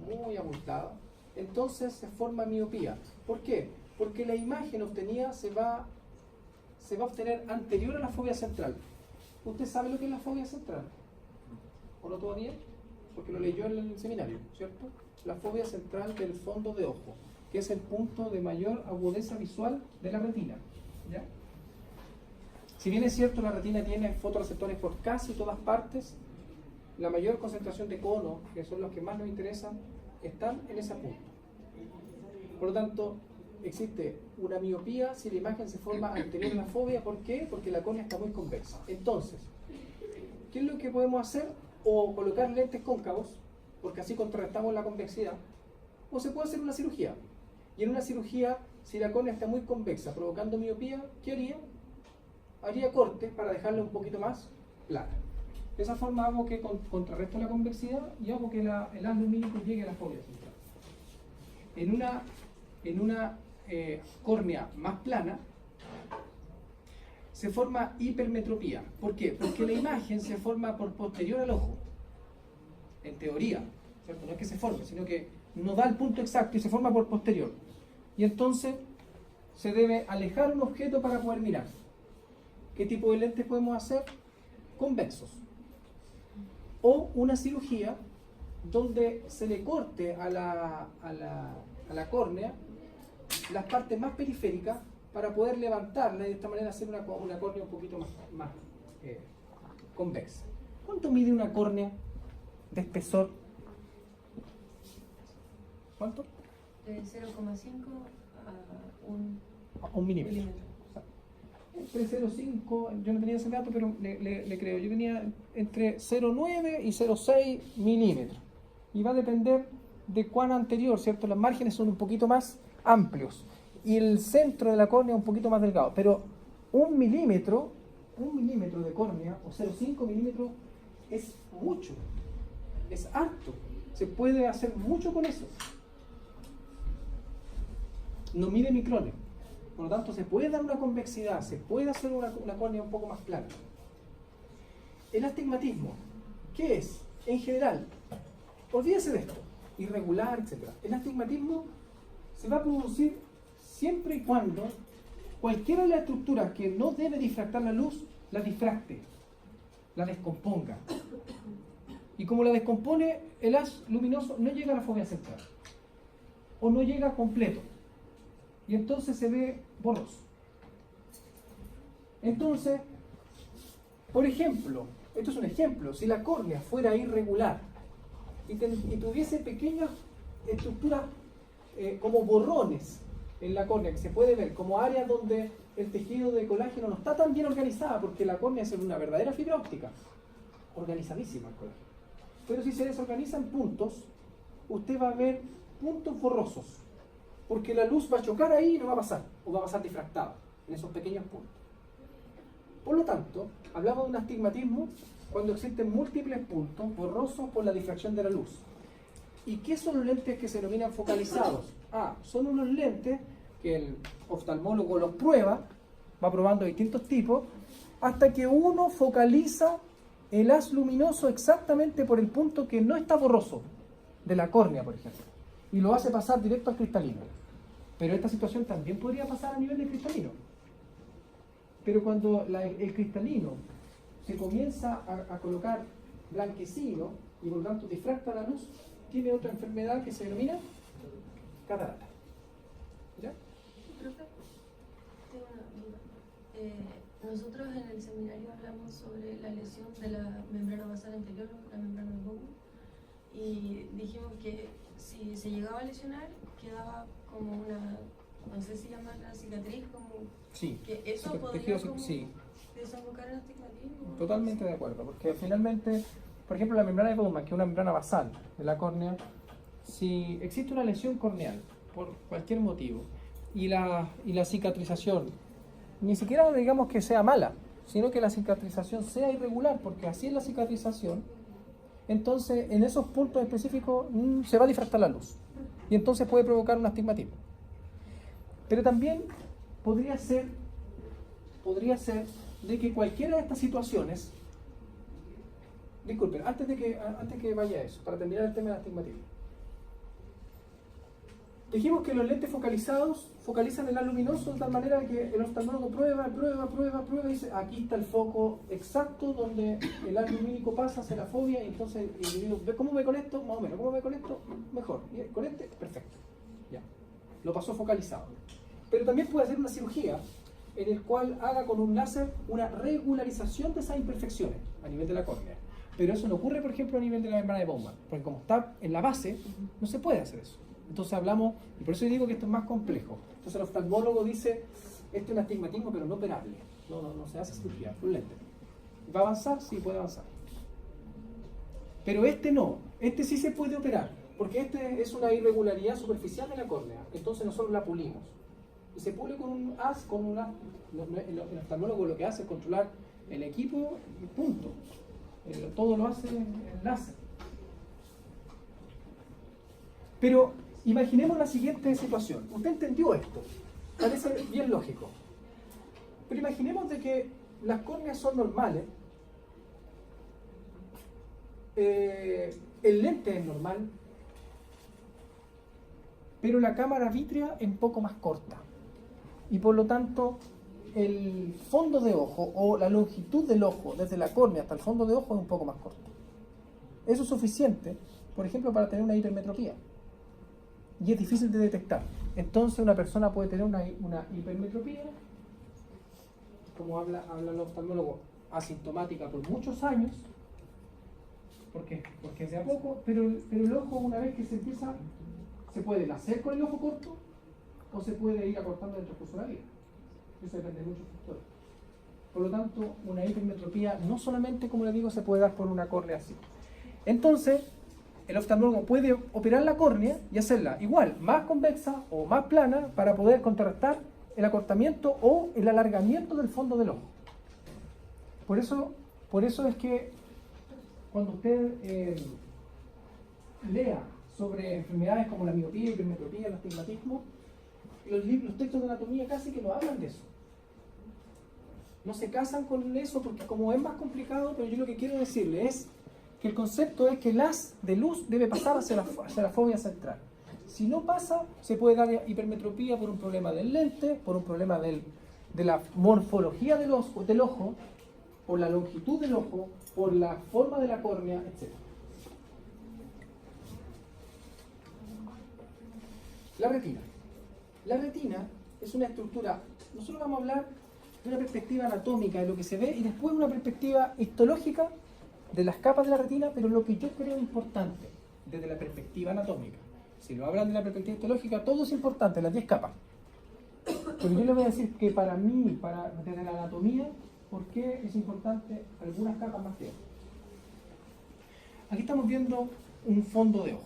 muy abultada, entonces se forma miopía. ¿Por qué? Porque la imagen obtenida se va a obtener anterior a la fobia central. ¿Usted sabe lo que es la fobia central? ¿O no todavía? Porque lo leyó en el seminario, ¿cierto? La fobia central del fondo de ojo, que es el punto de mayor agudeza visual de la retina. ¿Ya? Si bien es cierto, la retina tiene fotorreceptores por casi todas partes, la mayor concentración de conos, que son los que más nos interesan, están en ese punto. Por lo tanto, existe una miopía si la imagen se forma anterior a la fobia. ¿Por qué? Porque la córnea está muy convexa. Entonces, ¿qué es lo que podemos hacer? O colocar lentes cóncavos, porque así contrarrestamos la convexidad, o se puede hacer una cirugía. Y en una cirugía, si la córnea está muy convexa, provocando miopía, ¿qué haría? Haría cortes para dejarla un poquito más plana. De esa forma hago que contrarresto la convexidad y hago que el haz lumínico llegue a la fobia central. En una córnea más plana se forma hipermetropía. ¿Por qué? Porque la imagen se forma por posterior al ojo, en teoría, ¿cierto? No es que se forme, sino que no da el punto exacto y se forma por posterior. Y entonces se debe alejar un objeto para poder mirar. ¿Qué tipo de lentes podemos hacer? Convexos. O una cirugía donde se le corte a la córnea las partes más periféricas para poder levantarla y de esta manera hacer una córnea un poquito más convexa. ¿Cuánto mide una córnea de espesor? ¿Cuánto? De 0,5 a 1 milímetro. Entre 0,5, yo no tenía ese dato, pero le creo. Yo tenía entre 0,9 y 0,6 milímetros. Y va a depender de cuán anterior, ¿cierto? Los márgenes son un poquito más amplios y el centro de la córnea un poquito más delgado. Pero un milímetro de córnea o 0,5 milímetros es mucho, es harto. Se puede hacer mucho con eso. No mide micrones. Por lo tanto, se puede dar una convexidad, se puede hacer una córnea un poco más plana. El astigmatismo, ¿qué es? En general, olvídese de esto, irregular, etc. El astigmatismo se va a producir siempre y cuando cualquiera de las estructuras que no debe difractar la luz, la difracte, la descomponga. Y como la descompone, el haz luminoso no llega a la fobia central, o no llega completo. Y entonces se ve borroso. Entonces, por ejemplo, esto es un ejemplo, si la córnea fuera irregular y tuviese pequeñas estructuras como borrones en la córnea, que se puede ver como áreas donde el tejido de colágeno no está tan bien organizada, porque la córnea es una verdadera fibra óptica, organizadísima el colágeno. Pero si se desorganizan puntos, usted va a ver puntos borrosos, porque la luz va a chocar ahí y no va a pasar, o va a pasar difractada en esos pequeños puntos. Por lo tanto, hablamos de un astigmatismo cuando existen múltiples puntos borrosos por la difracción de la luz. ¿Y qué son los lentes que se denominan focalizados? Son unos lentes que el oftalmólogo los prueba, va probando distintos tipos, hasta que uno focaliza el haz luminoso exactamente por el punto que no está borroso, de la córnea, por ejemplo, y lo hace pasar directo al cristalino. Pero esta situación también podría pasar a nivel de cristalino. Pero cuando el cristalino se comienza a colocar blanquecino y por lo tanto difracta la luz, tiene otra enfermedad que se denomina catarata. ¿Ya? Profe, tengo una duda. Nosotros en el seminario hablamos sobre la lesión de la membrana basal anterior, la membrana de Bowman, y dijimos que si se llegaba a lesionar quedaba como una no sé si llamarla cicatriz, como Sí. que eso Tejido, podría como sí. desembocar en astigmatismo. Totalmente de acuerdo, porque finalmente, por ejemplo, la membrana de Bowman, que es una membrana basal de la córnea, si existe una lesión corneal por cualquier motivo y la cicatrización, ni siquiera digamos que sea mala, sino que la cicatrización sea irregular, porque así es la cicatrización, entonces en esos puntos específicos se va a difractar la luz y entonces puede provocar un astigmatismo. Pero también podría ser de que cualquiera de estas situaciones, disculpen, antes que vaya a eso, para terminar el tema del astigmatismo, dijimos que los lentes focalizados focalizan el haz luminoso de tal manera que el oftalmólogo prueba y dice, aquí está el foco exacto donde el haz lumínico pasa hacia la fobia, y entonces el individuo ve cómo me conecto, más o menos, cómo me conecto, mejor, y con este, perfecto, ya, lo pasó focalizado. Pero también puede hacer una cirugía en el cual haga con un láser una regularización de esas imperfecciones a nivel de la córnea. Pero eso no ocurre, por ejemplo, a nivel de la membrana de Bowman, porque como está en la base, no se puede hacer eso. Entonces hablamos, y por eso digo que esto es más complejo. Entonces el oftalmólogo dice, este es un astigmatismo pero no operable. No se hace cirugía, un lente. ¿Va a avanzar? Sí, puede avanzar. Pero este no, este sí se puede operar, porque este es una irregularidad superficial de la córnea. Entonces nosotros la pulimos. Y se pule con un haz, el oftalmólogo lo que hace es controlar el equipo y punto. Todo lo hace el láser. Pero imaginemos la siguiente situación. Usted entendió esto, parece bien lógico. Pero imaginemos de que las córneas son normales, el lente es normal, pero la cámara vítrea es un poco más corta. Y por lo tanto, el fondo de ojo o la longitud del ojo desde la córnea hasta el fondo de ojo es un poco más corto. Eso es suficiente, por ejemplo, para tener una hipermetropía. Y es difícil de detectar. Entonces una persona puede tener una hipermetropía, como habla el oftalmólogo, asintomática por muchos años, porque es de a poco, pero el ojo, una vez que se empieza, se puede nacer con el ojo corto o se puede ir acortando en el transcurso de la vida. Eso depende de muchos factores. Por lo tanto, una hipermetropía no solamente, como les digo, se puede dar por una córnea así. Entonces, el oftalmólogo puede operar la córnea y hacerla igual, más convexa o más plana, para poder contrarrestar el acortamiento o el alargamiento del fondo del ojo. Por eso es que cuando usted lea sobre enfermedades como la miopía, hipermetropía, el astigmatismo, los textos de anatomía casi que no hablan de eso. No se casan con eso porque como es más complicado, pero yo lo que quiero decirle es que el concepto es que el haz de luz debe pasar hacia la fobia central. Si no pasa, se puede dar hipermetropía por un problema del lente, por un problema de la morfología del ojo, por la longitud del ojo, por la forma de la córnea, etc. La retina. La retina es una estructura, nosotros vamos a hablar de una perspectiva anatómica de lo que se ve y después una perspectiva histológica de las capas de la retina, pero lo que yo creo desde la perspectiva anatómica. Si lo hablan de la perspectiva histológica, todo es importante, las 10 capas. Pero yo les voy a decir que para mí, desde la anatomía, ¿por qué es importante algunas capas más que otras? Aquí estamos viendo un fondo de ojo.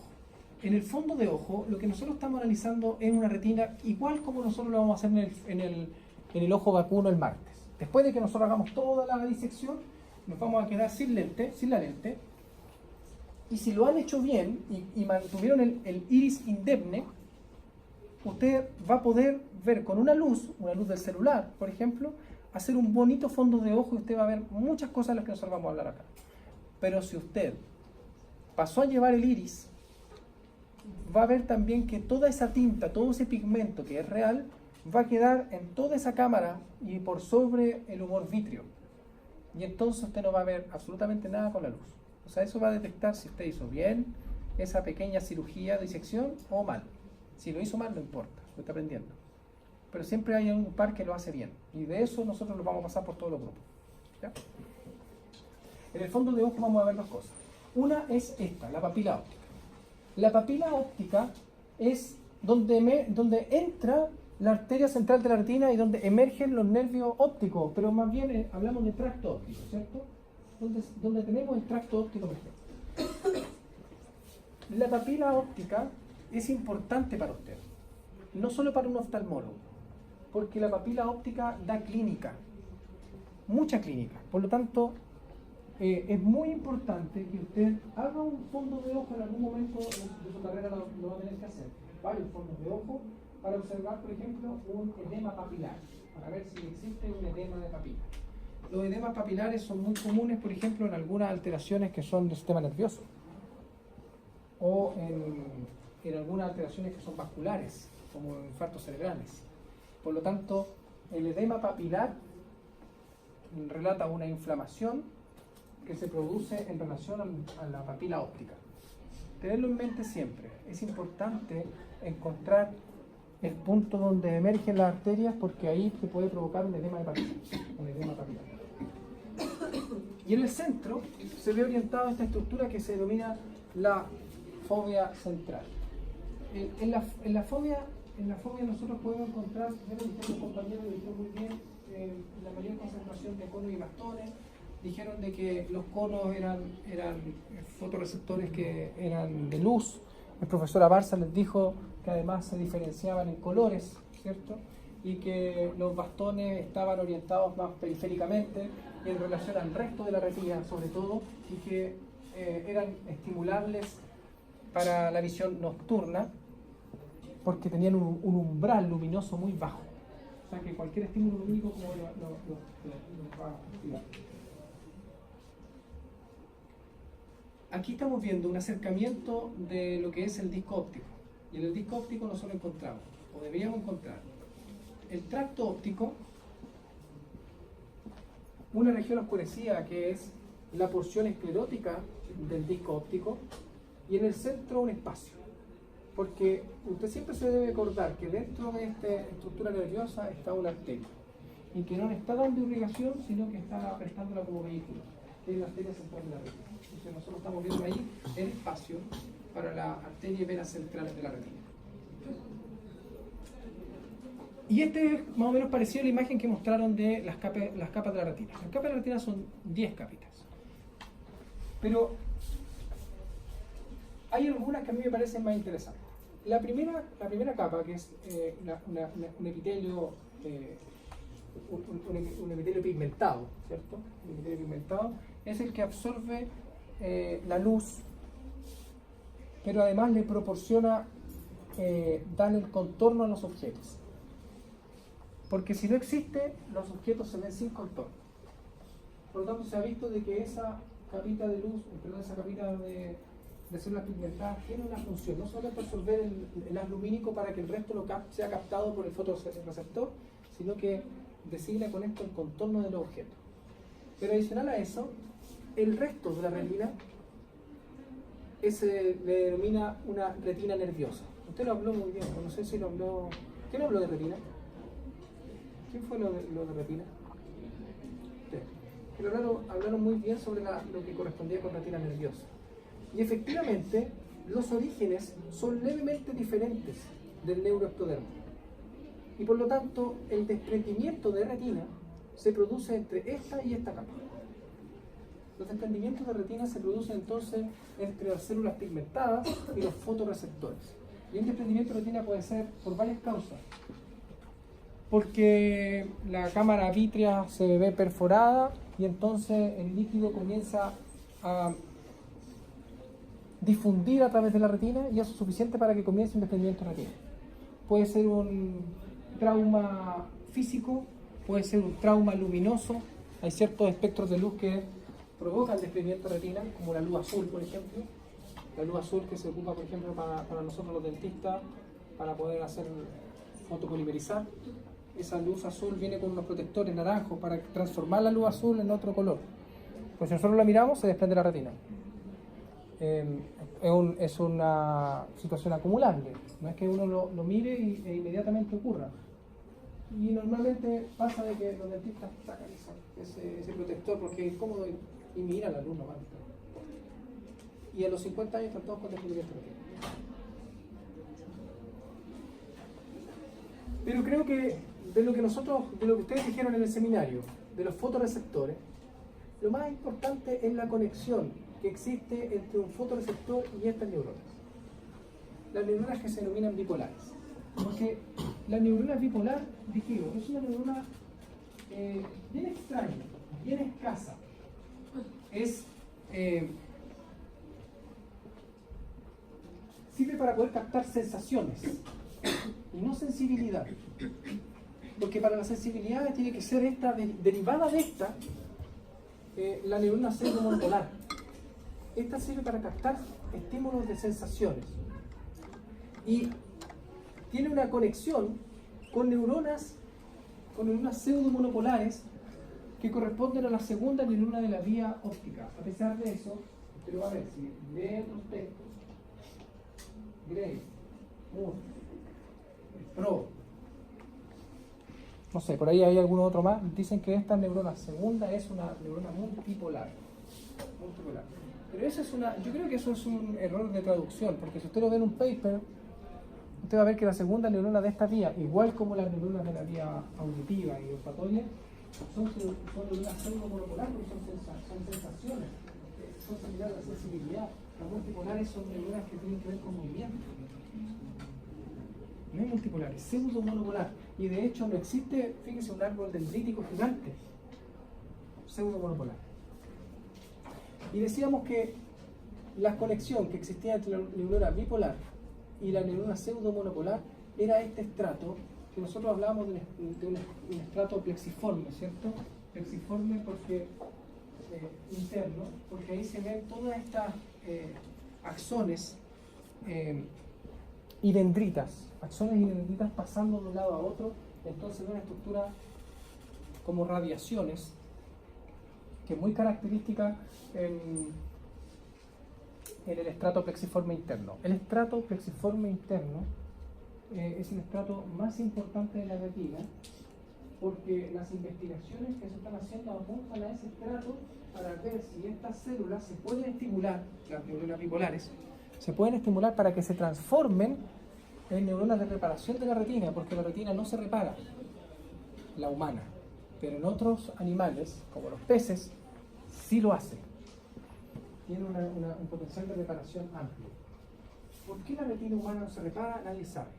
En el fondo de ojo, lo que nosotros estamos analizando es una retina igual como nosotros lo vamos a hacer en el ojo vacuno el martes. Después de que nosotros hagamos toda la disección, nos vamos a quedar sin la lente, y si lo han hecho bien y mantuvieron el iris indemne, usted va a poder ver con una luz del celular, por ejemplo, hacer un bonito fondo de ojo y usted va a ver muchas cosas de las que nosotros vamos a hablar acá. Pero si usted pasó a llevar el iris, va a ver también que toda esa tinta, todo ese pigmento que es real, va a quedar en toda esa cámara y por sobre el humor vítreo. Y entonces usted no va a ver absolutamente nada con la luz. O sea, eso va a detectar si usted hizo bien esa pequeña cirugía de disección o mal. Si lo hizo mal, no importa, lo está aprendiendo. Pero siempre hay un par que lo hace bien. Y de eso nosotros lo vamos a pasar por todos los grupos. ¿Ya? En el fondo de ojo vamos a ver dos cosas. Una es esta, la papila óptica. La papila óptica es donde entra la arteria central de la retina y donde emergen los nervios ópticos, pero más bien hablamos de tracto óptico, ¿cierto? Donde tenemos el tracto óptico emergente. La papila óptica es importante para usted, no solo para un oftalmólogo, porque la papila óptica da clínica, mucha clínica. Por lo tanto, es muy importante que usted haga un fondo de ojo en algún momento de su carrera, lo va a tener que hacer, varios fondos de ojo, para observar, por ejemplo, un edema papilar, para ver si existe un edema de papila. Los edemas papilares son muy comunes, por ejemplo, en algunas alteraciones que son del sistema nervioso, o en algunas alteraciones que son vasculares, como infartos cerebrales. Por lo tanto, el edema papilar relata una inflamación que se produce en relación a la papila óptica. Tenerlo en mente siempre. Es importante encontrar el punto donde emergen las arterias, porque ahí se puede provocar un edema de papila, un edema papilar. Y en el centro se ve orientada esta estructura que se denomina la fovea central. En la fovea nosotros podemos encontrar, ya lo dijeron los compañeros, lo dijeron muy bien, la mayor concentración de conos y bastones. Dijeron de que los conos eran fotorreceptores que eran de luz. El profesor Abarza les dijo que además se diferenciaban en colores, ¿cierto? Y que los bastones estaban orientados más periféricamente en relación al resto de la retina, sobre todo, y que eran estimulables para la visión nocturna, porque tenían un umbral luminoso muy bajo. O sea que cualquier estímulo lumínico como lo va a activar. Aquí estamos viendo un acercamiento de lo que es el disco óptico. Y en el disco óptico nosotros encontramos, o deberíamos encontrar, el tracto óptico, una región oscurecida que es la porción esclerótica del disco óptico, y en el centro un espacio. Porque usted siempre se debe acordar que dentro de esta estructura nerviosa está una arteria, y que no le está dando irrigación, sino que está prestándola como vehículo, que es la arteria central de la retina. Entonces nosotros estamos viendo ahí el espacio para la arteria y venas centrales de la retina. Y este es más o menos parecido a la imagen que mostraron de las capas de la retina. Las capas de la retina son 10 capitas. Pero hay algunas que a mí me parecen más interesantes. La primera capa, que es un epitelio un epitelio pigmentado, ¿cierto? Un epitelio pigmentado es el que absorbe la luz, pero además le proporciona, dan el contorno a los objetos. Porque si no existe, los objetos se ven sin contorno. Por lo tanto, se ha visto de que esa capita de luz, perdón, esa capita de células pigmentadas tiene una función, no solo absorber el haz lumínico para que el resto sea captado por el fotorreceptor, sino que designa con esto el contorno de los objetos. Pero adicional a eso, el resto de la retina le denomina una retina nerviosa. Usted lo habló muy bien, no sé si lo habló. ¿Quién habló de retina? ¿Quién fue lo de retina? Usted. Pero hablaron muy bien sobre lo que correspondía con retina nerviosa. Y efectivamente, los orígenes son levemente diferentes del neuroectodermo. Y por lo tanto, el desprendimiento de retina se produce entre esta y esta capa. Los desprendimientos de retina se producen entonces entre las células pigmentadas y los fotorreceptores. Y el desprendimiento de retina puede ser por varias causas. Porque la cámara vítrea se ve perforada y entonces el líquido comienza a difundir a través de la retina, y eso es suficiente para que comience un desprendimiento de retina. Puede ser un trauma físico, puede ser un trauma luminoso. Hay ciertos espectros de luz que provocan desprendimiento de retina, como la luz azul, por ejemplo. La luz azul que se ocupa, por ejemplo, para nosotros los dentistas, para poder hacer fotopolimerizar. Esa luz azul viene con unos protectores naranjos para transformar la luz azul en otro color. Pues si nosotros la miramos, se desprende la retina. Es una situación acumulable, no es que uno lo mire e inmediatamente ocurra. Y normalmente pasa de que los dentistas sacan ese protector porque es incómodo y miran la luz nomás. Y a los 50 años están todos con desprendimiento. Pero creo que de lo que ustedes dijeron en el seminario, de los fotorreceptores, lo más importante es la conexión que existe entre un fotorreceptor y estas neuronas. Las neuronas que se denominan bipolares. Porque la neurona bipolar, dijimos, es una neurona bien extraña, bien escasa. Sirve para poder captar sensaciones y no sensibilidad. Porque para la sensibilidad tiene que ser derivada de esta, la neurona pseudomonopolar. Esta sirve para captar estímulos de sensaciones. Y tiene una conexión con neuronas pseudomonopolares que corresponden a la segunda neurona de la vía óptica. A pesar de eso, pero a ver, si leen los textos, Gray, Moore, Pro, no sé, por ahí hay alguno otro más, dicen que esta neurona segunda es una neurona multipolar. Pero eso yo creo que eso es un error de traducción, porque si usted lo ve en un paper, usted va a ver que la segunda neurona de esta vía, igual como las neuronas de la vía auditiva y olfatoria, son neuronas pseudomonopolares porque son sensaciones, son similares a la sensibilidad. Las multipolares son neuronas que tienen que ver con movimiento. No hay multipolares, pseudomonopolar. Y de hecho no existe, fíjense, un árbol dendrítico gigante. Pseudomonopolar. Y decíamos que la conexión que existía entre la neurona bipolar y la neurona pseudomonopolar era este estrato, que nosotros hablábamos de un estrato plexiforme, ¿cierto? Plexiforme porque interno, porque ahí se ven todas estas axones y dendritas pasando de un lado a otro, entonces una estructura como radiaciones, que es muy característica en el estrato plexiforme interno. El estrato plexiforme interno es el estrato más importante de la retina, porque las investigaciones que se están haciendo apuntan a ese estrato para ver si estas células se pueden estimular, las neuronas bipolares, se pueden estimular para que se transformen en neuronas de reparación de la retina, porque la retina no se repara, la humana, pero en otros animales, como los peces, sí lo hace. Tiene un potencial de reparación amplio. ¿Por qué la retina humana no se repara? Nadie sabe.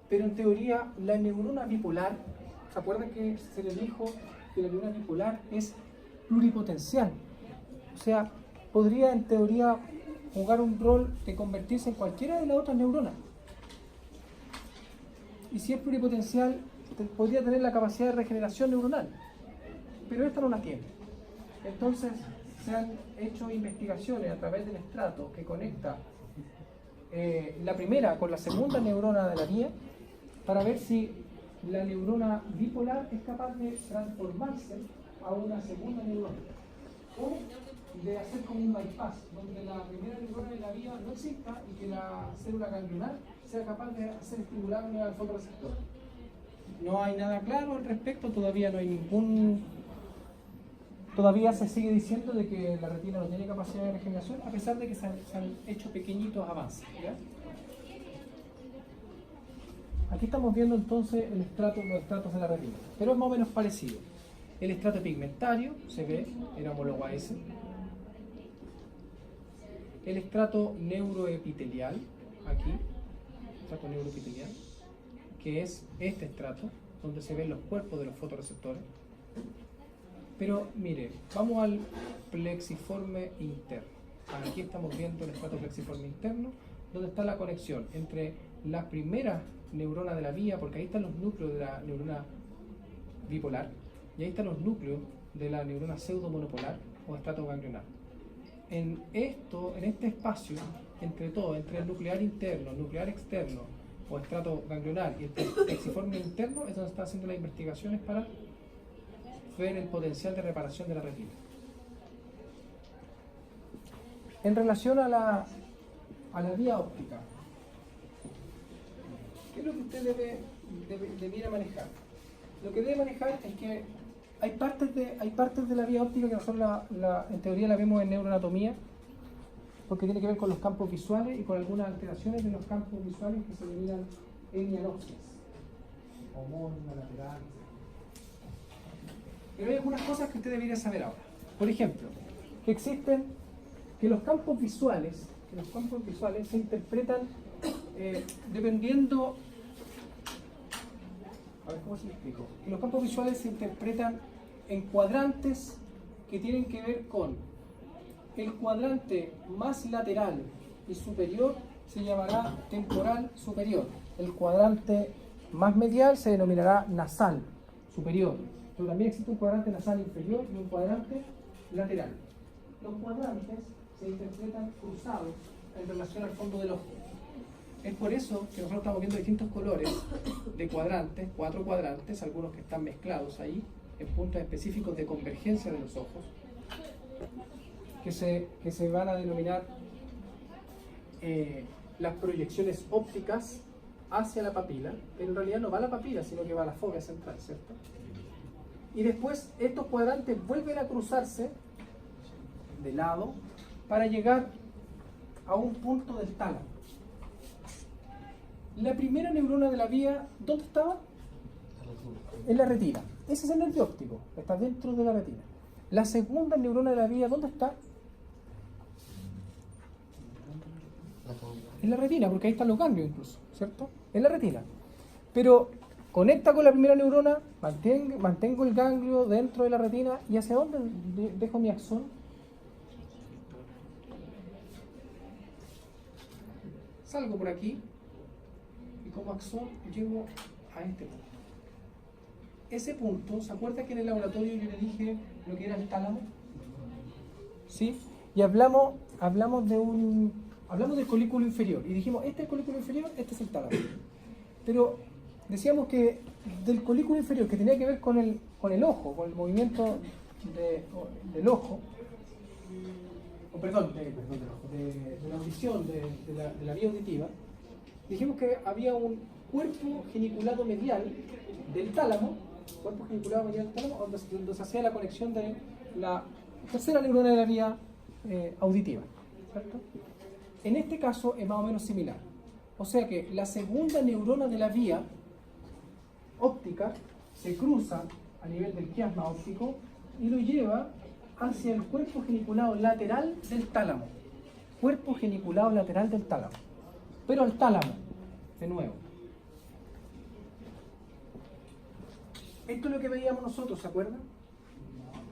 Pero en teoría, la neurona bipolar, ¿se acuerdan que se le dijo que la neurona bipolar es pluripotencial? O sea, podría en teoría jugar un rol de convertirse en cualquiera de las otras neuronas. Y si es pluripotencial, podría tener la capacidad de regeneración neuronal. Pero esta no la tiene. Entonces, se han hecho investigaciones a través del estrato que conecta la primera con la segunda neurona de la vía para ver si la neurona bipolar es capaz de transformarse a una segunda neurona o de hacer como un bypass, donde la primera neurona de la vía no exista y que la célula ganglionar sea capaz de hacer estimulable al fotorreceptor. No hay nada claro al respecto, todavía no hay Todavía se sigue diciendo de que la retina no tiene capacidad de regeneración, a pesar de que se han hecho pequeñitos avances, ¿ya? Aquí estamos viendo entonces los estratos de la retina, pero es más o menos parecido. El estrato pigmentario se ve, era homólogo a ese. El estrato neuroepitelial, aquí, estrato neuroepitelial, que es este estrato, donde se ven los cuerpos de los fotorreceptores. Pero mire, vamos al plexiforme interno. Aquí estamos viendo el estrato plexiforme interno, donde está la conexión entre la primera neurona de la vía, porque ahí están los núcleos de la neurona bipolar, y ahí están los núcleos de la neurona pseudomonopolar o estrato ganglionar. En este espacio, entre el nuclear interno, nuclear externo o estrato ganglionar y el plexiforme interno, es donde se están haciendo las investigaciones para ver el potencial de reparación de la retina. En relación a la vía óptica, ¿qué es lo que usted debiera manejar? Lo que debe manejar es que hay partes de la vía óptica que nosotros en teoría la vemos en neuroanatomía, porque tiene que ver con los campos visuales y con algunas alteraciones de los campos visuales que se denominan hemianopsis, homónima, lateral. Pero hay algunas cosas que usted debería saber ahora. Por ejemplo, que los campos visuales se interpretan dependiendo. A ver cómo se lo explico. Que los campos visuales se interpretan en cuadrantes que tienen que ver con el cuadrante más lateral y superior se llamará temporal superior. El cuadrante más medial se denominará nasal superior. Pero también existe un cuadrante nasal inferior y un cuadrante lateral. Los cuadrantes se interpretan cruzados en relación al fondo del ojo. Es por eso que nosotros estamos viendo distintos colores de cuadrantes, 4 cuadrantes, algunos que están mezclados ahí, en puntos específicos de convergencia de los ojos, que se van a denominar las proyecciones ópticas hacia la papila, pero en realidad no va a la papila, sino que va a la fóvea central, ¿cierto? Y después estos cuadrantes vuelven a cruzarse de lado para llegar a un punto del tálamo. La primera neurona de la vía, ¿dónde estaba? En la retina. Ese es el nervio óptico, está dentro de la retina. La segunda neurona de la vía, ¿dónde está? En la retina, porque ahí están los ganglios incluso, ¿cierto? En la retina. Pero conecta con la primera neurona, mantengo el ganglio dentro de la retina, ¿y hacia dónde dejo mi axón? Salgo por aquí y como axón llego a este punto. Ese punto, ¿se acuerda que en el laboratorio yo le dije lo que era el tálamo? ¿Sí? Y hablamos del colículo inferior y dijimos, este es el colículo inferior, este es el tálamo. Pero decíamos que del colículo inferior, que tenía que ver con el ojo, con el movimiento del ojo, de la audición, de la vía auditiva, dijimos que había un cuerpo geniculado medial del tálamo, donde se hacía la conexión de la tercera neurona de la vía auditiva, ¿cierto? En este caso es más o menos similar. O sea que la segunda neurona de la vía óptica se cruza a nivel del quiasma óptico y lo lleva hacia el cuerpo geniculado lateral del tálamo. Cuerpo geniculado lateral del tálamo. Pero al tálamo, de nuevo. Esto es lo que veíamos nosotros, ¿se acuerdan?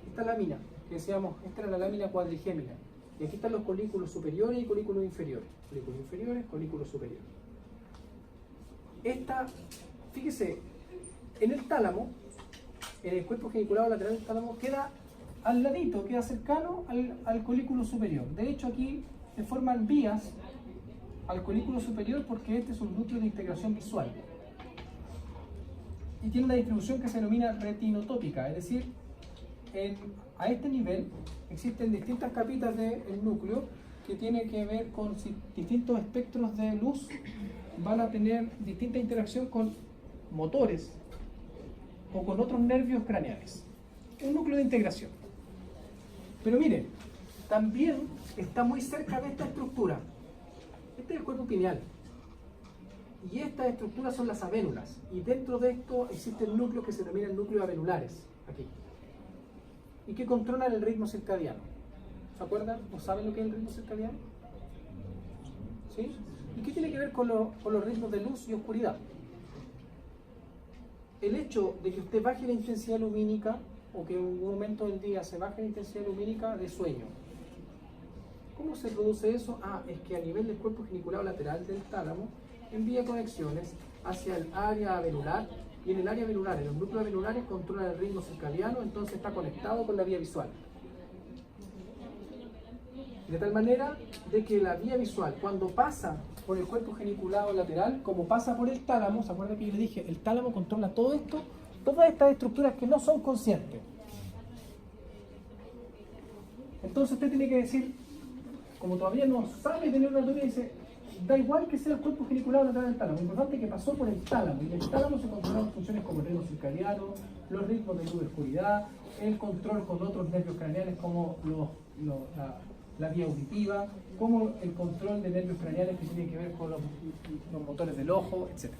Esta lámina, que decíamos, esta era la lámina cuadrigémina. Y aquí están los colículos superiores y colículos inferiores. Colículos inferiores, colículos superiores. Esta, fíjese, en el tálamo, en el cuerpo geniculado lateral del tálamo, queda al ladito, queda cercano al colículo superior. De hecho, aquí se forman vías al colículo superior porque este es un núcleo de integración visual. Y tiene una distribución que se denomina retinotópica, es decir, a este nivel existen distintas capitas del núcleo que tienen que ver con si distintos espectros de luz van a tener distinta interacción con motores o con otros nervios craneales. Un núcleo de integración. Pero miren, también está muy cerca de esta estructura. Este es el cuerpo pineal. Y estas estructuras son las avénulas. Y dentro de esto existen núcleos que se denominan núcleos avenulares, aquí. Y que controlan el ritmo circadiano. ¿Se acuerdan? ¿O saben lo que es el ritmo circadiano? ¿Sí? ¿Y qué tiene que ver con los ritmos de luz y oscuridad? El hecho de que usted baje la intensidad lumínica o que en un momento del día se baje la intensidad lumínica de sueño. ¿Cómo se produce eso? Es que a nivel del cuerpo geniculado lateral del tálamo envía conexiones hacia el área avenular y en el área avenular, en los núcleos avenulares controlan el ritmo circadiano, entonces está conectado con la vía visual. De tal manera de que la vía visual, cuando pasa por el cuerpo geniculado lateral, como pasa por el tálamo, ¿se acuerdan que yo le dije? El tálamo controla todo esto, todas estas estructuras que no son conscientes. Entonces usted tiene que decir, como todavía no sabe tener una teoría, dice, da igual que sea el cuerpo geniculado lateral del tálamo, lo importante es que pasó por el tálamo, y en el tálamo se controlan funciones como el ritmo circadiano, los ritmos de luz y oscuridad, el control con otros nervios craneales como la vía auditiva, como el control de nervios craneales que tienen que ver con los motores del ojo, etc.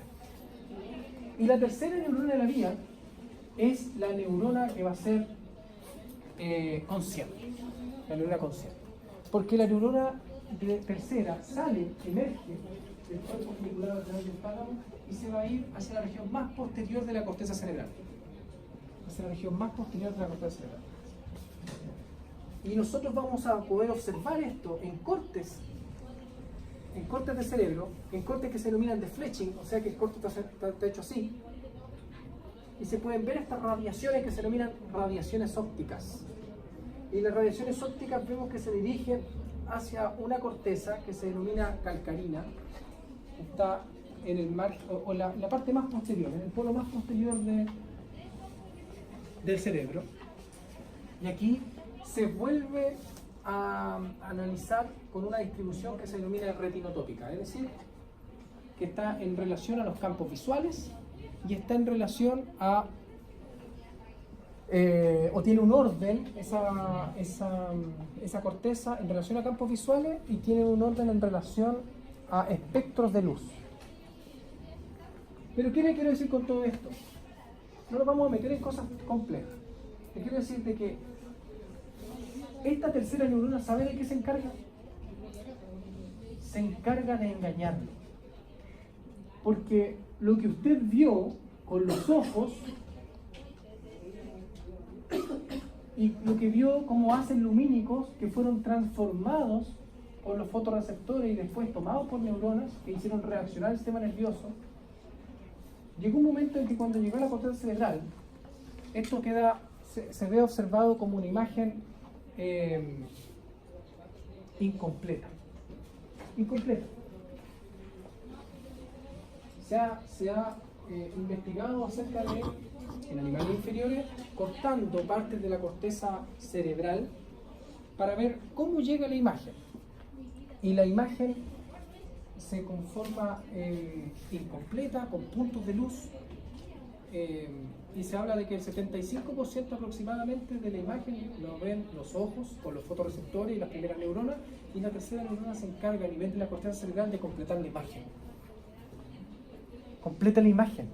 Y la tercera neurona de la vía es la neurona que va a ser consciente, la neurona consciente. Porque la neurona tercera sale, emerge del cuerpo articular lateral del tálamo y se va a ir hacia la región más posterior de la corteza cerebral. Hacia la región más posterior de la corteza cerebral. Y nosotros vamos a poder observar esto en cortes de cerebro, en cortes que se denominan de fletching, o sea que el corte está hecho así, y se pueden ver estas radiaciones que se denominan radiaciones ópticas. Y las radiaciones ópticas vemos que se dirigen hacia una corteza que se denomina calcarina, que está en el margen, o la parte más posterior, en el polo más posterior del cerebro. Y aquí se vuelve a analizar con una distribución que se denomina retinotópica, es decir, que está en relación a los campos visuales y está en relación a, o tiene un orden, esa corteza en relación a campos visuales y tiene un orden en relación a espectros de luz. Pero ¿qué le quiero decir con todo esto? No nos vamos a meter en cosas complejas. Le quiero decir de que esta tercera neurona, ¿sabe de qué se encarga? Se encarga de engañarlo. Porque lo que usted vio con los ojos y lo que vio como haces lumínicos que fueron transformados por los fotorreceptores y después tomados por neuronas que hicieron reaccionar el sistema nervioso, llegó un momento en que cuando llegó a la corteza cerebral, esto se ve observado como una imagen incompleta. Se ha investigado acerca de, en animales inferiores, cortando partes de la corteza cerebral para ver cómo llega la imagen. Y la imagen se conforma incompleta, con puntos de luz, y se habla de que el 75% aproximadamente de la imagen lo ven los ojos con los fotorreceptores y las primeras neuronas, y la tercera neurona se encarga a nivel de la corteza cerebral de completar la imagen. Completa la imagen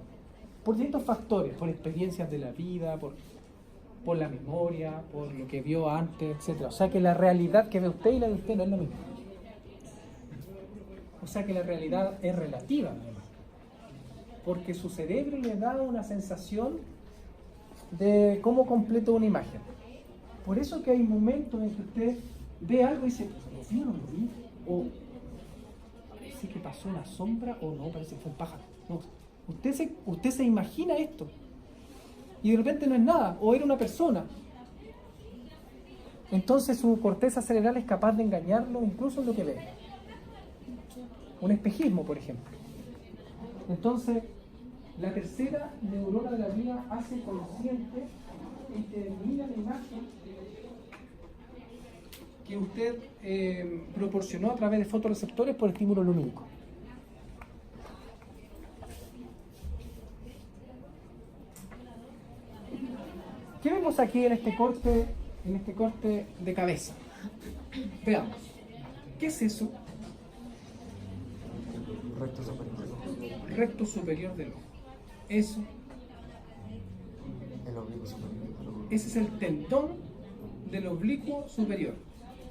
por distintos factores, por experiencias de la vida, por la memoria, por lo que vio antes, etc. O sea que la realidad que ve usted y la de usted no es lo mismo. O sea que la realidad es relativa, además, porque su cerebro le da una sensación de cómo completo una imagen. Por eso que hay momentos en que usted ve algo y dice, ¿lo vi o no lo vi? O parece que pasó una sombra, o no, parece que fue un pájaro. No. Usted se imagina esto y de repente no es nada, o era una persona. Entonces su corteza cerebral es capaz de engañarlo incluso en lo que ve. Un espejismo, por ejemplo. Entonces, la tercera neurona de la vía hace consciente y termina la imagen que usted proporcionó a través de fotorreceptores por estímulo lumínico. ¿Qué vemos aquí en este corte de cabeza? Veamos. ¿Qué es eso? Recto superior del ojo. Recto superior del ojo. Eso. El oblicuo superior del ojo. Ese es el tendón del oblicuo superior.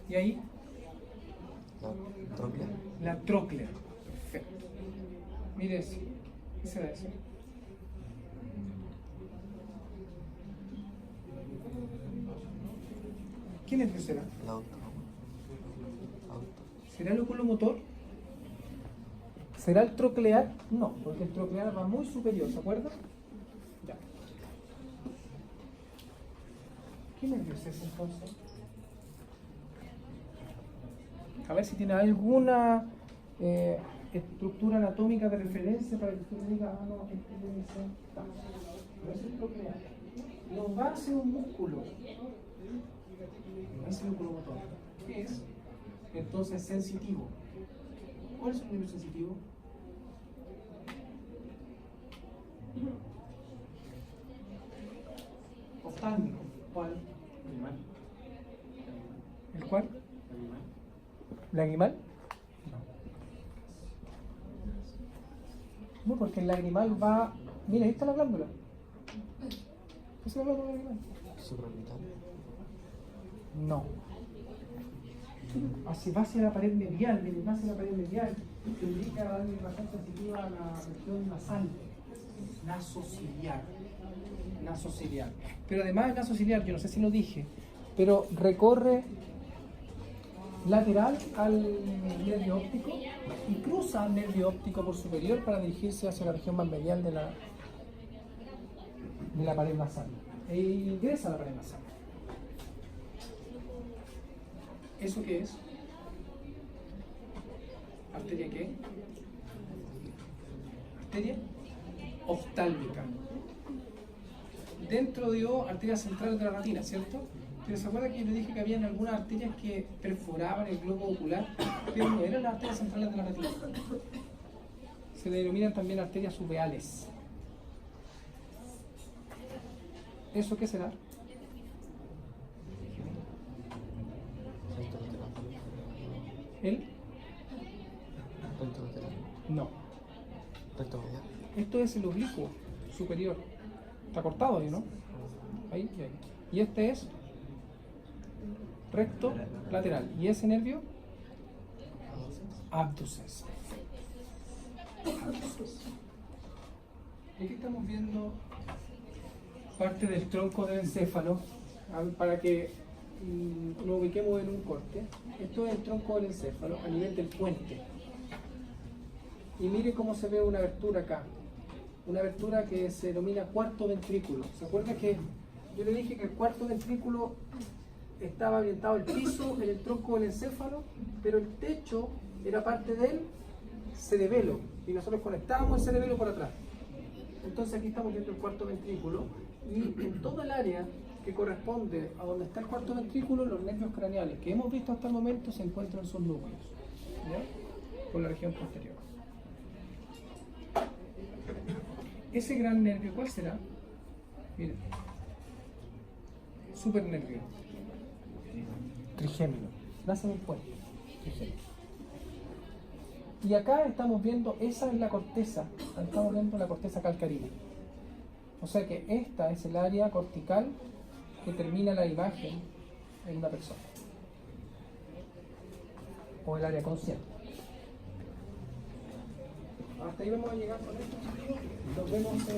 Y ahí, La tróclea. la tróclea. Perfecto. Mire eso. ¿Qué será eso? ¿Qué nervio será? La auto. ¿Será el oculomotor? ¿Será el troclear? No, porque el troclear va muy superior, ¿se acuerdan? Ya. ¿Qué nervio es ese entonces? A ver si tiene alguna estructura anatómica de referencia para que usted me diga, ah, no, este debe ser tal. No es el troclear. No va a ser un músculo. No es el oculomotor. ¿Qué es? Entonces, sensitivo. ¿Cuál es el nervio sensitivo? Oftálmico. ¿Cuál? Animal. ¿El cuál? Animal. ¿Lagrimal? No. No, porque el lagrimal va Mira, ahí está la glándula. ¿Esa es la glándula vaginal? Suprorbital. No. Va hacia la pared medial, mire, va hacia la pared medial, que indica darle bastante sensitiva a la región nasal, nasociliar. Nasociliar. Pero además el nasociliar, yo no sé si lo dije, pero recorre lateral al nervio óptico y cruza el nervio óptico por superior para dirigirse hacia la región más medial de la pared nasal. E ingresa a la pared nasal. ¿Eso qué es? ¿Arteria qué? Arteria oftálmica. Dentro de arteria central de la retina, ¿cierto? Pero se acuerda que yo le dije que había algunas arterias que perforaban el globo ocular, pero no eran las arterias centrales de la retina. Se denominan también arterias uveales. ¿Eso qué será? ¿El? Recto lateral. No. Recto medial. Esto es el oblicuo superior. Está cortado ahí, ¿no? Ahí y ahí. Y este es recto lateral. ¿Y ese nervio? Abducens. Aquí estamos viendo parte del tronco del encéfalo, para que lo ubiquemos en un corte. Esto es el tronco del encéfalo a nivel del puente. Y mire cómo se ve una abertura acá. Una abertura que se denomina cuarto ventrículo. ¿Se acuerda que yo le dije que el cuarto ventrículo estaba orientado al piso en el tronco del encéfalo, pero el techo era parte del cerebelo y nosotros conectábamos el cerebelo por atrás? Entonces aquí estamos viendo el cuarto ventrículo y en toda el área que corresponde a donde está el cuarto ventrículo, los nervios craneales que hemos visto hasta el momento se encuentran en sus núcleos, ¿ya? Por la región posterior. Ese gran nervio, ¿cuál será? Miren, supernervio, trigémino, nace en el puente, trigémino. Y acá estamos viendo, esa es la corteza, estamos viendo la corteza calcarina. O sea que esta es el área cortical que termina la imagen en una persona. O el área consciente. Hasta ahí vamos a llegar con esto, chicos. Nos vemos en